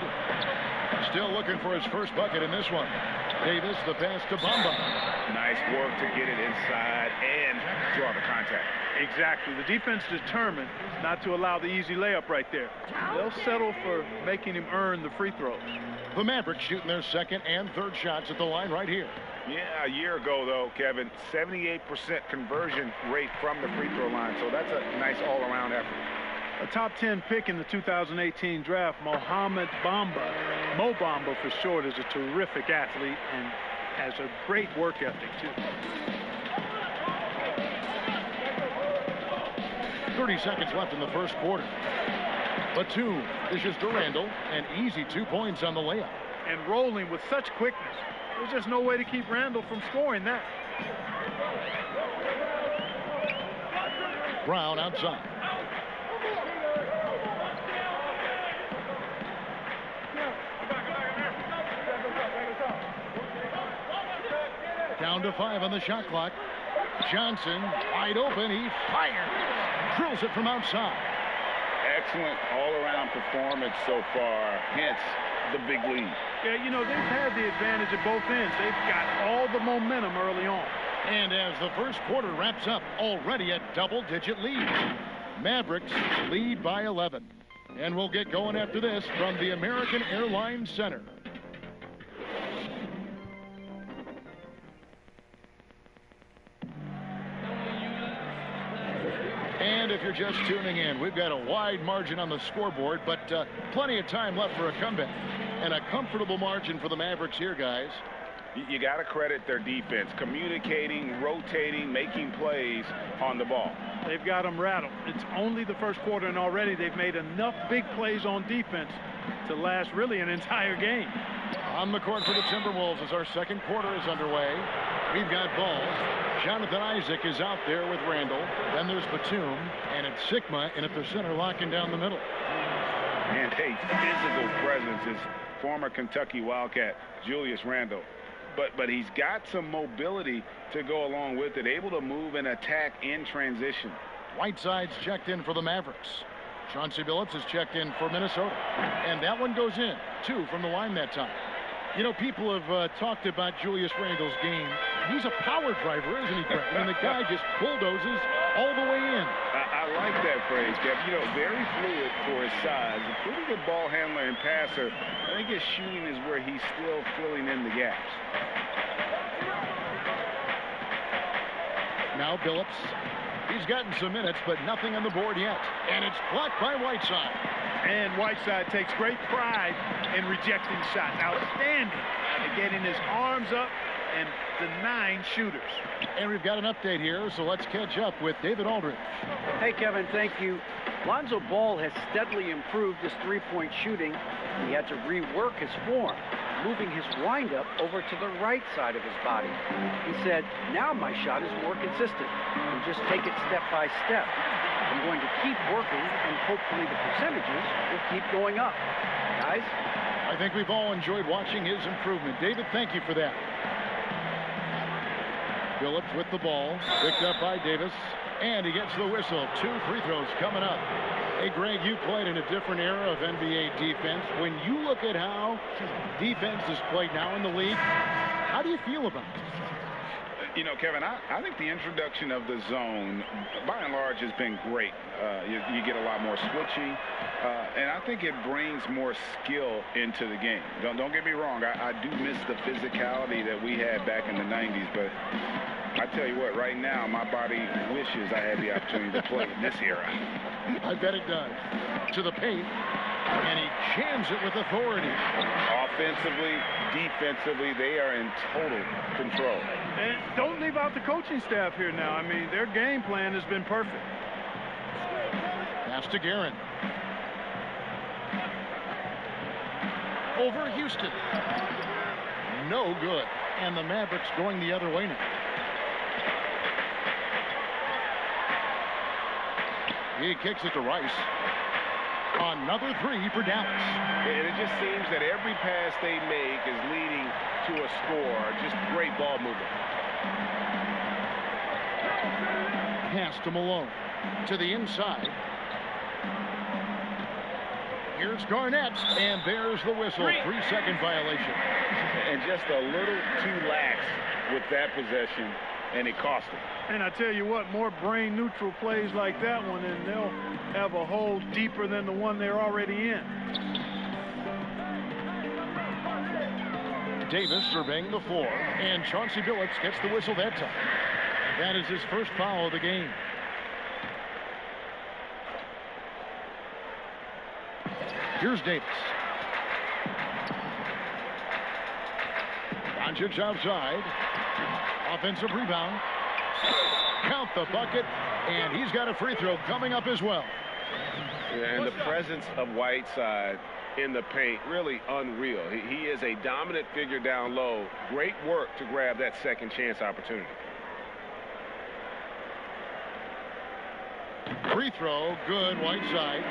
Still looking for his first bucket in this one. Davis, the pass to Bamba. Nice work to get it inside and draw the contact. Exactly. The defense determined not to allow the easy layup right there. They'll settle for making him earn the free throws. The Mavericks shooting their second and third shots at the line right here. Yeah, a year ago, though, Kevin, 78% conversion rate from the free throw line. So that's a nice all-around effort. A top 10 pick in the 2018 draft, Mohamed Bamba, Mo Bamba for short, is a terrific athlete and has a great work ethic, too. 30 seconds left in the first quarter. Batum dishes to Randall, and easy 2 points on the layup. And rolling with such quickness. There's just no way to keep Randall from scoring that. Brown outside. Down to 5 on the shot clock. Johnson wide open. He fires. Drills it from outside. Excellent all-around performance so far, hence the big lead. Yeah, you know, they've had the advantage at both ends. They've got all the momentum early on. And as the first quarter wraps up, already a double-digit lead. Mavericks lead by 11. And we'll get going after this from the American Airlines Center. And if you're just tuning in, we've got a wide margin on the scoreboard, but plenty of time left for a comeback. And a comfortable margin for the Mavericks here, guys. You got to credit their defense, communicating, rotating, making plays on the ball. They've got them rattled. It's only the first quarter, and already they've made enough big plays on defense to last really an entire game. On the court for the Timberwolves as our second quarter is underway. We've got Ball. Jonathan Isaac is out there with Randall. Then there's Batum, and it's Sigma in at the center, locking down the middle. And a physical presence is former Kentucky Wildcat Julius Randle. But he's got some mobility to go along with it, able to move and attack in transition. Whiteside's checked in for the Mavericks. Chauncey Billups is checked in for Minnesota. And that one goes in, 2 from the line that time. You know, people have talked about Julius Randle's game. He's a power driver, isn't he, Greg? I mean, the guy just bulldozes all the way in. I like that phrase, Kev. You know, very fluid for his size. A pretty good ball handler and passer. I think his shooting is where he's still filling in the gaps. Now Billups. He's gotten some minutes, but nothing on the board yet. And it's blocked by Whiteside. And Whiteside takes great pride in rejecting shots. Outstanding at getting his arms up and denying shooters. And we've got an update here, so let's catch up with David Aldridge. Hey, Kevin, thank you. Lonzo Ball has steadily improved his three-point shooting. He had to rework his form, moving his windup over to the right side of his body. He said, now my shot is more consistent and just take it step by step. I'm going to keep working, and hopefully the percentages will keep going up. Guys? I think we've all enjoyed watching his improvement. David, thank you for that. Phillips with the ball, picked up by Davis, and he gets the whistle. 2 free throws coming up. Hey, Greg, you played in a different era of NBA defense. When you look at how defense is played now in the league, how do you feel about it? You know, Kevin, I think the introduction of the zone, by and large, has been great. You get a lot more switching, and I think it brings more skill into the game. Don't get me wrong. I do miss the physicality that we had back in the 90s, but I tell you what, right now, my body wishes I had the opportunity to play in this era. I bet it does. To the paint, and he jams it with authority. Offensively, defensively, they are in total control. And don't leave out the coaching staff here now. I mean, their game plan has been perfect. Pass to Guerin. Over Houston. No good. And the Mavericks going the other way now. He kicks it to Rice. Another 3 for Dallas. And it just seems that every pass they make is leading to a score. Just great ball movement. Pass to Malone. To the inside. Here's Garnett. And there's the whistle. 3-second violation. And just a little too lax with that possession, and it cost him. And I tell you what, more brain-neutral plays like that one, and they'll have a hole deeper than the one they're already in. Davis surveying the floor, and Chauncey Billups gets the whistle that time. That is his first foul of the game. Here's Davis. Doncic outside. Offensive rebound. Count the bucket, and he's got a free throw coming up as well. And the presence of Whiteside in the paint, really unreal. He is a dominant figure down low. Great work to grab that second chance opportunity. Free throw, good, Whiteside.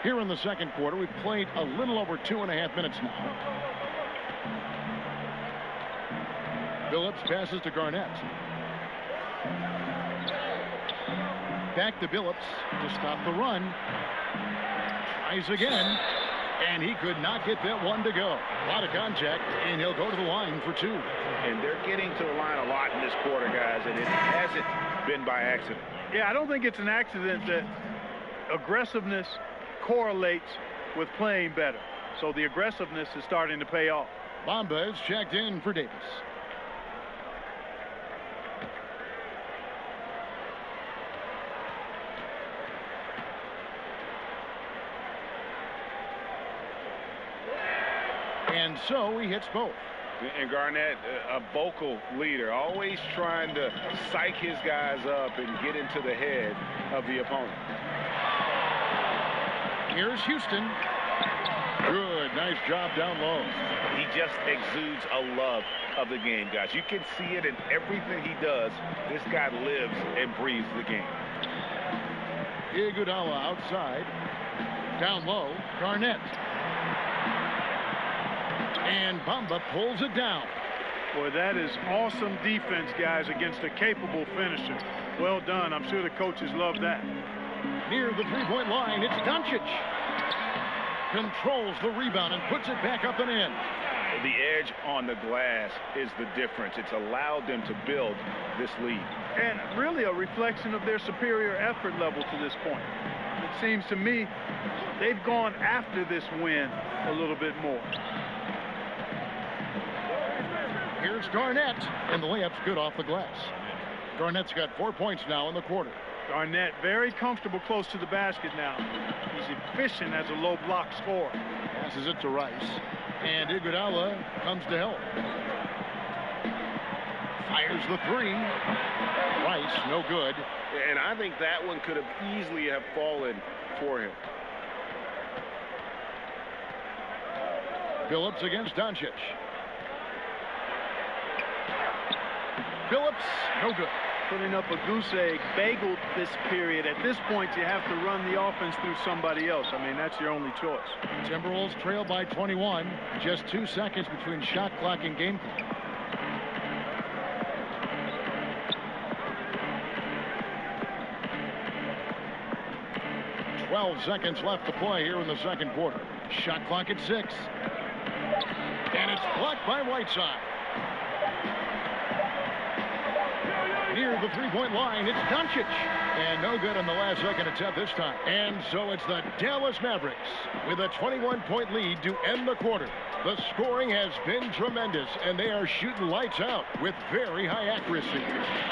Here in the second quarter, we've played a little over 2.5 minutes now. Billups passes to Garnett. Back to Billups to stop the run. Tries again, and he could not get that one to go. A lot of contact, and he'll go to the line for 2. And they're getting to the line a lot in this quarter, guys, and it hasn't been by accident. Yeah, I don't think it's an accident that aggressiveness correlates with playing better. So the aggressiveness is starting to pay off. Bamba is checked in for Davis. And so he hits both. And Garnett, a vocal leader, always trying to psych his guys up and get into the head of the opponent. Here's Houston. Good, nice job down low. He just exudes a love of the game, guys. You can see it in everything he does. This guy lives and breathes the game. Iguodala outside. Down low, Garnett. And Bamba pulls it down. Boy, that is awesome defense, guys, against a capable finisher. Well done. I'm sure the coaches love that. Near the three-point line, it's Doncic. Controls the rebound and puts it back up and in. The edge on the glass is the difference. It's allowed them to build this lead. And really a reflection of their superior effort level to this point. It seems to me they've gone after this win a little bit more. Here's Here's Garnett, and the layup's good off the glass. Garnett's got 4 points now in the quarter. Garnett very comfortable close to the basket now. He's efficient as a low block scorer. Passes it to Rice, and Iguodala comes to help. Fires the three. Rice, no good. And I think that one could have easily have fallen for him. Phillips against Doncic. Phillips, no good. Putting up a goose egg, bageled this period. At this point, you have to run the offense through somebody else. I mean, that's your only choice. Timberwolves trail by 21. Just 2 seconds between shot clock and game clock. .12 seconds left to play here in the second quarter. Shot clock at 6. And it's blocked by Whiteside. Near the three-point line, it's Doncic. And no good on the last second attempt this time. And so it's the Dallas Mavericks with a 21-point lead to end the quarter. The scoring has been tremendous, and they are shooting lights out with very high accuracy.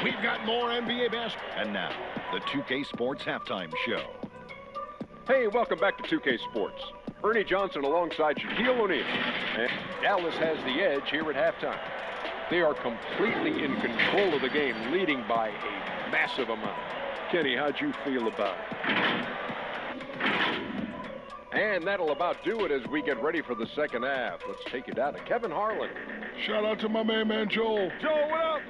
We've got more NBA basketball. And now, the 2K Sports Halftime Show. Hey, welcome back to 2K Sports. Ernie Johnson alongside Shaquille O'Neal. And Dallas has the edge here at halftime. They are completely in control of the game, leading by a massive amount. Kenny, how'd you feel about it? And that'll about do it as we get ready for the second half. Let's take you down to Kevin Harlan. Shout out to my man Joel. Joel, what up?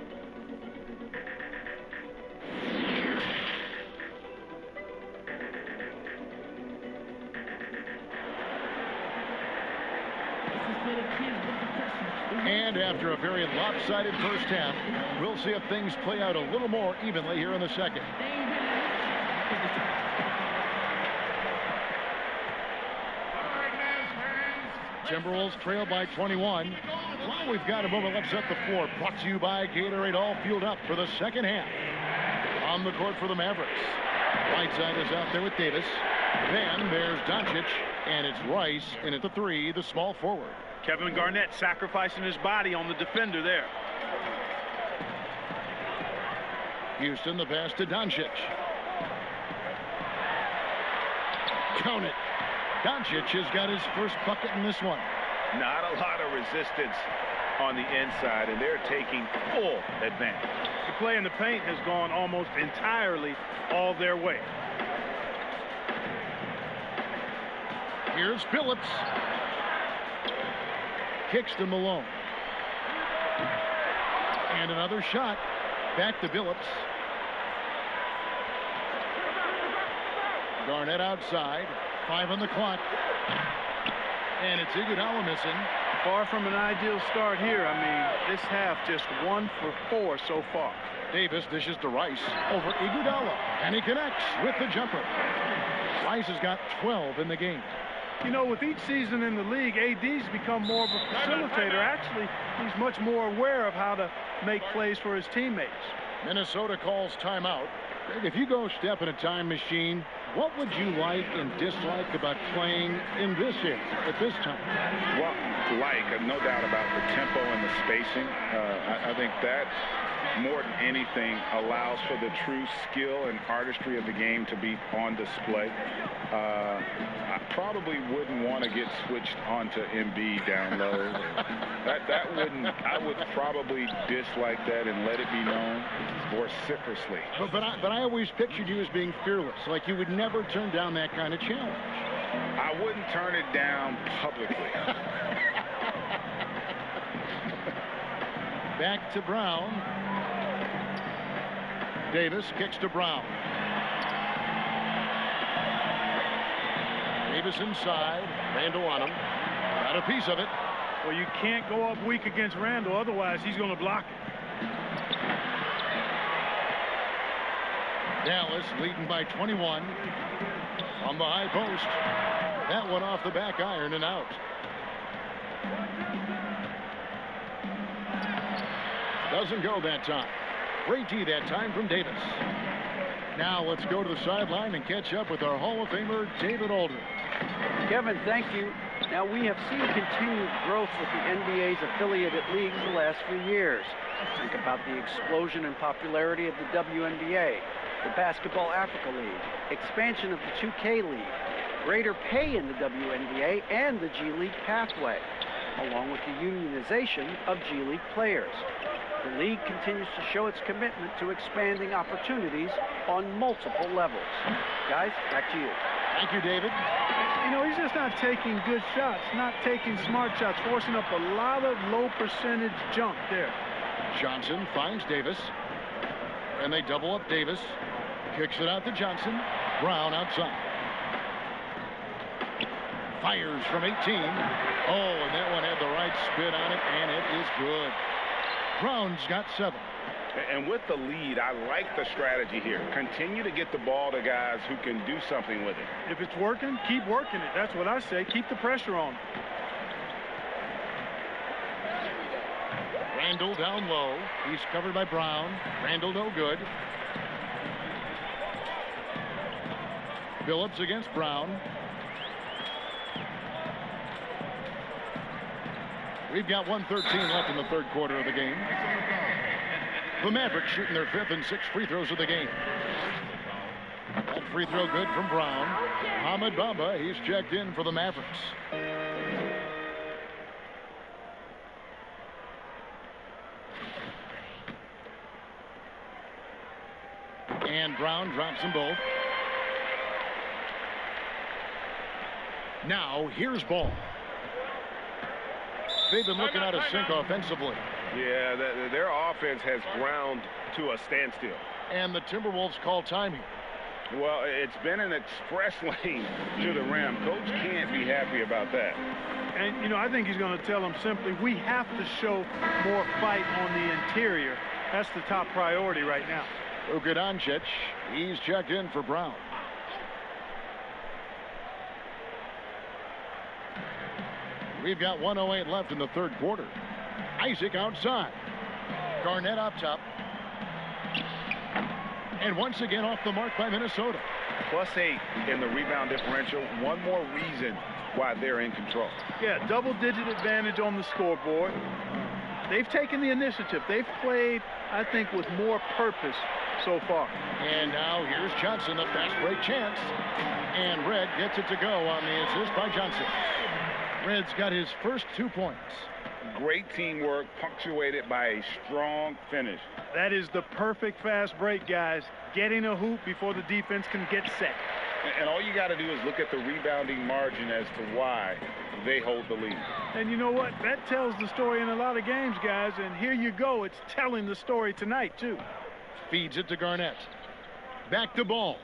And after a very lopsided first half, we'll see if things play out a little more evenly here in the second. Timberwolves trail by 21. Well, we've got a moment left set the floor. Brought to you by Gatorade, all fueled up for the second half. On the court for the Mavericks. Whiteside is out there with Davis. Then there's Doncic, and it's Rice, and at the three, the small forward. Kevin Garnett sacrificing his body on the defender there. Houston, the pass to Doncic. Count it. Doncic has got his first bucket in this one. Not a lot of resistance on the inside, and they're taking full advantage. The play in the paint has gone almost entirely all their way. Here's Phillips. Kicks to Malone. And another shot. Back to Phillips. Garnett outside. 5 on the clock. And it's Iguodala missing. Far from an ideal start here. I mean, this half just 1 for 4 so far. Davis dishes to Rice over Iguodala. And he connects with the jumper. Rice has got 12 in the game. You know, with each season in the league, AD's become more of a facilitator. Actually, he's much more aware of how to make plays for his teammates. Minnesota calls timeout. Greg, if you go step in a time machine, what would you like and dislike about playing in this era at this time? Well, no doubt about the tempo and the spacing. I think that more than anything allows for the true skill and artistry of the game to be on display. I probably wouldn't want to get switched onto Embiid down low. I would probably dislike that and let it be known vociferously. But I always pictured you as being fearless, like you would never turn down that kind of challenge. I wouldn't turn it down publicly. Back to Brown. Davis kicks to Brown. Davis inside. Randall on him. Got a piece of it. Well, you can't go up weak against Randall, otherwise he's going to block it. Dallas leading by 21 on the high post. That one off the back iron and out. Doesn't go that time. Great D that time from Davis. Now let's go to the sideline and catch up with our Hall of Famer, David Aldridge. Kevin, thank you. Now, we have seen continued growth with the NBA's affiliated leagues the last few years. Think about the explosion in popularity of the WNBA, the Basketball Africa League, expansion of the 2K League, greater pay in the WNBA and the G League pathway, along with the unionization of G League players. The league continues to show its commitment to expanding opportunities on multiple levels. Guys, back to you. Thank you, David. You know, he's just not taking good shots, not taking smart shots, forcing up a lot of low percentage junk there. Johnson finds Davis, and they double up Davis. Kicks it out to Johnson. Brown outside. Fires from 18. Oh, and that one had the right spin on it, and it is good. Brown's got 7. And with the lead, I like the strategy here. Continue to get the ball to guys who can do something with it. If it's working, keep working it. That's what I say. Keep the pressure on. Randall down low. He's covered by Brown. Randall no good. Phillips against Brown. We've got 1:13 left in the third quarter of the game. The Mavericks shooting their 5th and 6th free throws of the game. That free throw good from Brown. Ahmed Bamba, he's checked in for the Mavericks. And Brown drops them both. Now, here's Ball. They've been looking out of sync offensively. Yeah, their offense has ground to a standstill. And the Timberwolves call time here. Well, it's been an express lane to the rim. Coach can't be happy about that. And, you know, I think he's going to tell them simply, we have to show more fight on the interior. That's the top priority right now. Luka Doncic, he's checked in for Brown. We've got 1:08 left in the third quarter. Isaac outside. Garnett up top. And once again off the mark by Minnesota. +8 in the rebound differential. One more reason why they're in control. Yeah, double-digit advantage on the scoreboard. They've taken the initiative. They've played, I think, with more purpose so far. And now here's Johnson, a fast break chance. And Red gets it to go on the assist by Johnson. Red's got his first 2 points. Great teamwork, punctuated by a strong finish. That is the perfect fast break, guys. Getting a hoop before the defense can get set. And all you got to do is look at the rebounding margin as to why they hold the lead. And you know what? That tells the story in a lot of games, guys. And here you go. It's telling the story tonight, too. Feeds it to Garnett. Back to Ball.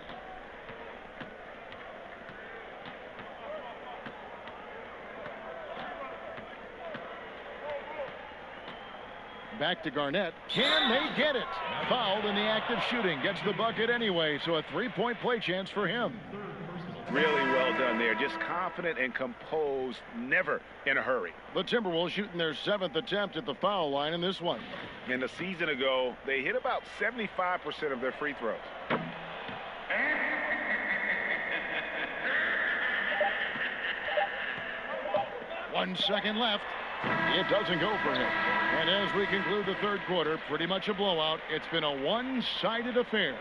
Back to Garnett. Can they get it? Fouled in the act of shooting. Gets the bucket anyway, so a 3-point play chance for him. Really well done there. Just confident and composed, never in a hurry. The Timberwolves shooting their 7th attempt at the foul line in this one. And a season ago, they hit about 75% of their free throws. 1 second left. It doesn't go for him. And as we conclude the third quarter, pretty much a blowout. It's been a one-sided affair.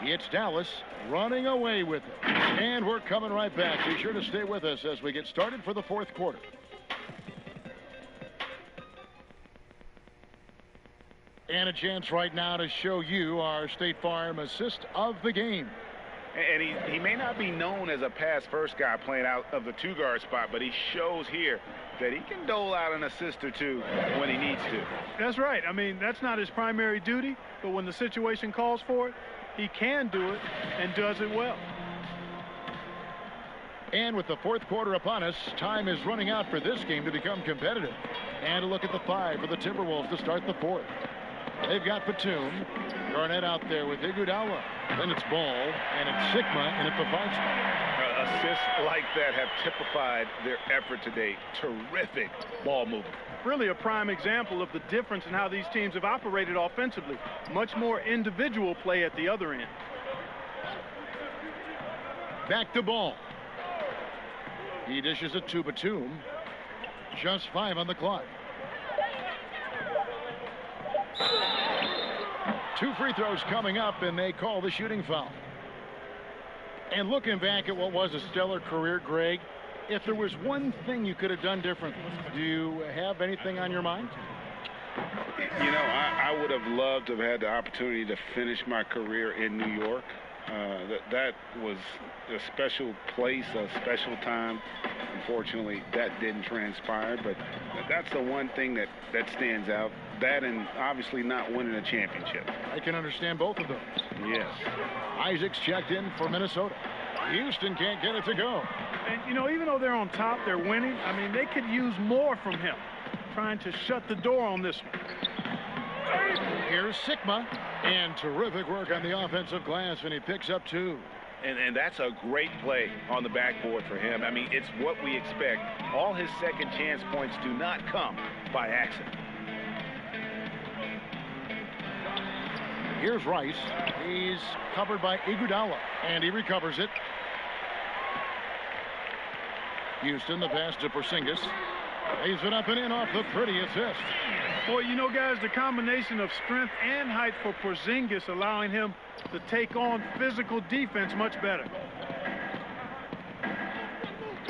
It's Dallas running away with it. And we're coming right back. Be sure to stay with us as we get started for the fourth quarter. And a chance right now to show you our State Farm assist of the game. And he may not be known as a pass-first guy playing out of the two-guard spot, but he shows here that he can dole out an assist or two when he needs to. That's right. I mean, that's not his primary duty, but when the situation calls for it, he can do it and does it well. And with the fourth quarter upon us, time is running out for this game to become competitive. And a look at the 5 for the Timberwolves to start the fourth. They've got Batum. Garnett out there with Iguodala. Then it's Ball, and it's Sigma, and it's the 5 spot. Assists like that have typified their effort today. Terrific ball movement. Really a prime example of the difference in how these teams have operated offensively. Much more individual play at the other end. Back to Ball. He dishes it to Batum. Just 5 on the clock. 2 free throws coming up, and they call the shooting foul. And looking back at what was a stellar career, Greg, if there was one thing you could have done differently, do you have anything on your mind? You know, I would have loved to have had the opportunity to finish my career in New York. That was a special place, a special time. Unfortunately, that didn't transpire, but that's the one thing that stands out. That and obviously not winning a championship. I can understand both of those. Yes. Isaac's checked in for Minnesota. Houston can't get it to go. And, you know, even though they're on top, they're winning. I mean, they could use more from him, trying to shut the door on this one. Here's Sikma, and terrific work on the offensive glass, and he picks up 2. And that's a great play on the backboard for him. I mean, it's what we expect. All his second chance points do not come by accident. Here's Rice. He's covered by Iguodala, and he recovers it. Houston, the pass to Porzingis. Lays it up and in off the pretty assist. Boy, you know, guys, the combination of strength and height for Porzingis allowing him to take on physical defense much better.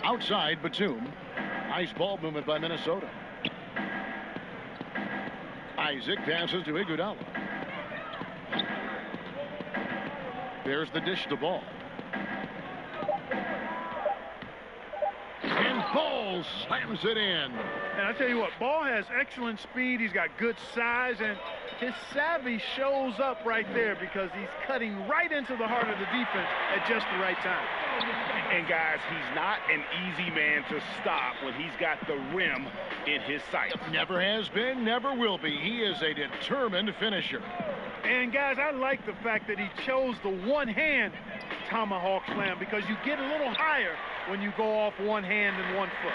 Outside, Batum. Nice ball movement by Minnesota. Isaac passes to Iguodala. There's the dish to Ball. And Ball slams it in. And I tell you what, Ball has excellent speed. He's got good size, and his savvy shows up right there because he's cutting right into the heart of the defense at just the right time. And guys, he's not an easy man to stop when he's got the rim in his sights. Never has been, never will be. He is a determined finisher. And guys, I like the fact that he chose the one-hand tomahawk slam because you get a little higher when you go off one hand and one foot.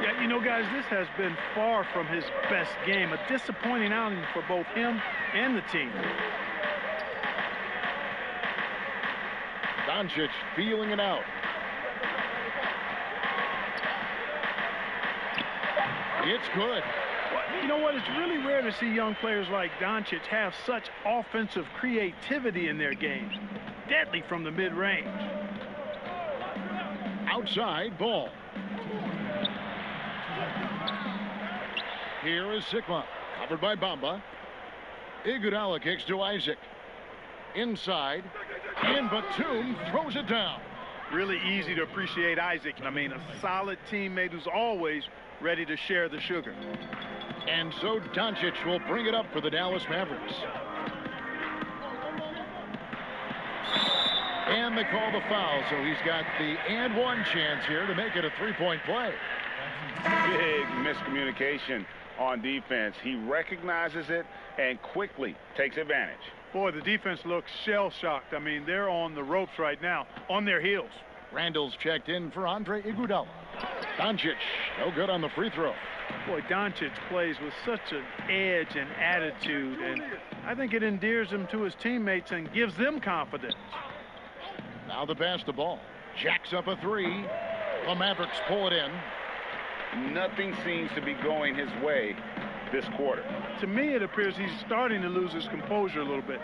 Yeah, you know, guys, this has been far from his best game. A disappointing outing for both him and the team. Doncic feeling it out. It's good. You know what? It's really rare to see young players like Doncic have such offensive creativity in their games. Deadly from the mid-range. Outside, Ball. Here is Sikma, covered by Bamba. Iguodala kicks to Isaac. Inside, and Batum throws it down. Really easy to appreciate Isaac. I mean, a solid teammate who's always ready to share the sugar. And so Doncic will bring it up for the Dallas Mavericks. And they call the foul, so he's got the and one chance here to make it a three-point play. Big miscommunication on defense. He recognizes it and quickly takes advantage. Boy, the defense looks shell-shocked. I mean, they're on the ropes right now, on their heels. Randall's checked in for Andre Iguodala. Doncic, no good on the free throw. Boy, Doncic plays with such an edge and attitude, and I think it endears him to his teammates and gives them confidence. Now the pass to Ball. Jacks up a three. The Mavericks pull it in. Nothing seems to be going his way this quarter. To me, it appears he's starting to lose his composure a little bit.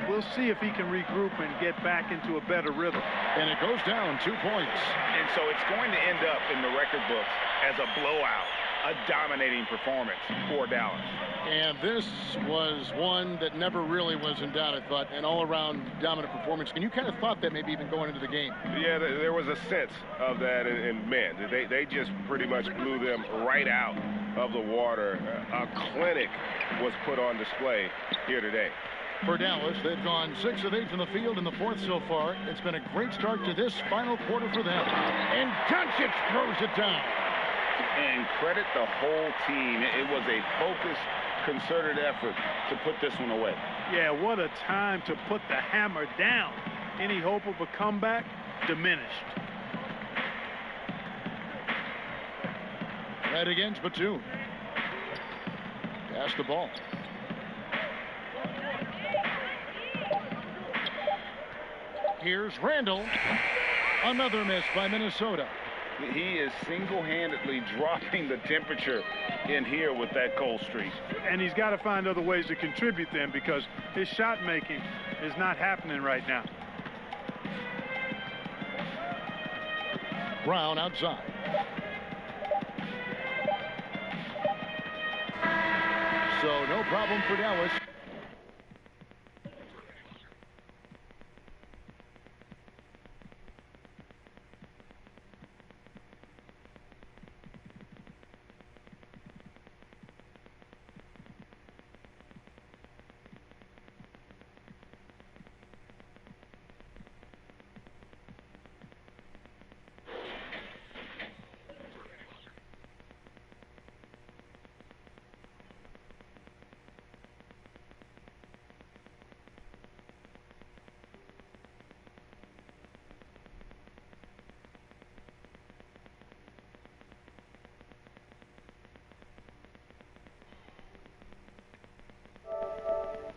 We'll see if he can regroup and get back into a better rhythm. And it goes down 2 points. And so it's going to end up in the record books as a blowout, a dominating performance for Dallas. And this was one that never really was in doubt, I thought, an all-around dominant performance. And you kind of thought that maybe even going into the game. Yeah, there was a sense of that, and man, they just pretty much blew them right out of the water. A clinic was put on display here today. For Dallas, they've gone 6 of 8 from the field in the fourth so far. It's been a great start to this final quarter for them. And Doncic throws it down. And credit the whole team. It was a focused, concerted effort to put this one away. Yeah, what a time to put the hammer down. Any hope of a comeback? Diminished. Right against Batum. Pass the ball. Here's Randall. Another miss by Minnesota. He is single-handedly dropping the temperature in here with that cold streak. And he's got to find other ways to contribute then, because his shot making is not happening right now. Brown outside. So no problem for Dallas.